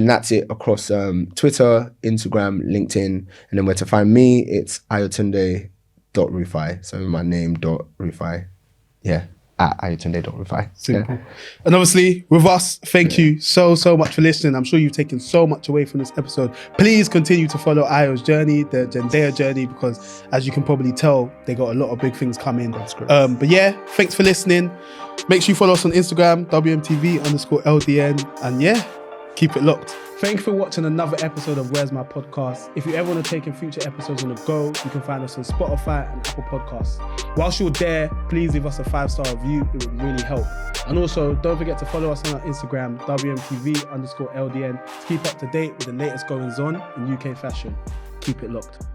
that's it across Twitter, Instagram, LinkedIn, and then where to find me, it's Ayotunde.Rufai. So my name .Rufai. Yeah, at Ayotunde.Rufai. Simple. And obviously, with us, thank you so much for listening. I'm sure you've taken so much away from this episode. Please continue to follow Ayo's journey, the Jendaya journey, because as you can probably tell, they got a lot of big things coming. That's great. But yeah, thanks for listening. Make sure you follow us on Instagram, WMTV_LDN. And yeah, keep it locked. Thank you for watching another episode of Where's My Podcast. If you ever want to take in future episodes on the go, you can find us on Spotify and Apple Podcasts. Whilst you're there, please leave us a 5-star review. It would really help. And also, don't forget to follow us on our Instagram, WMTV_LDN, to keep up to date with the latest goings on in UK fashion. Keep it locked.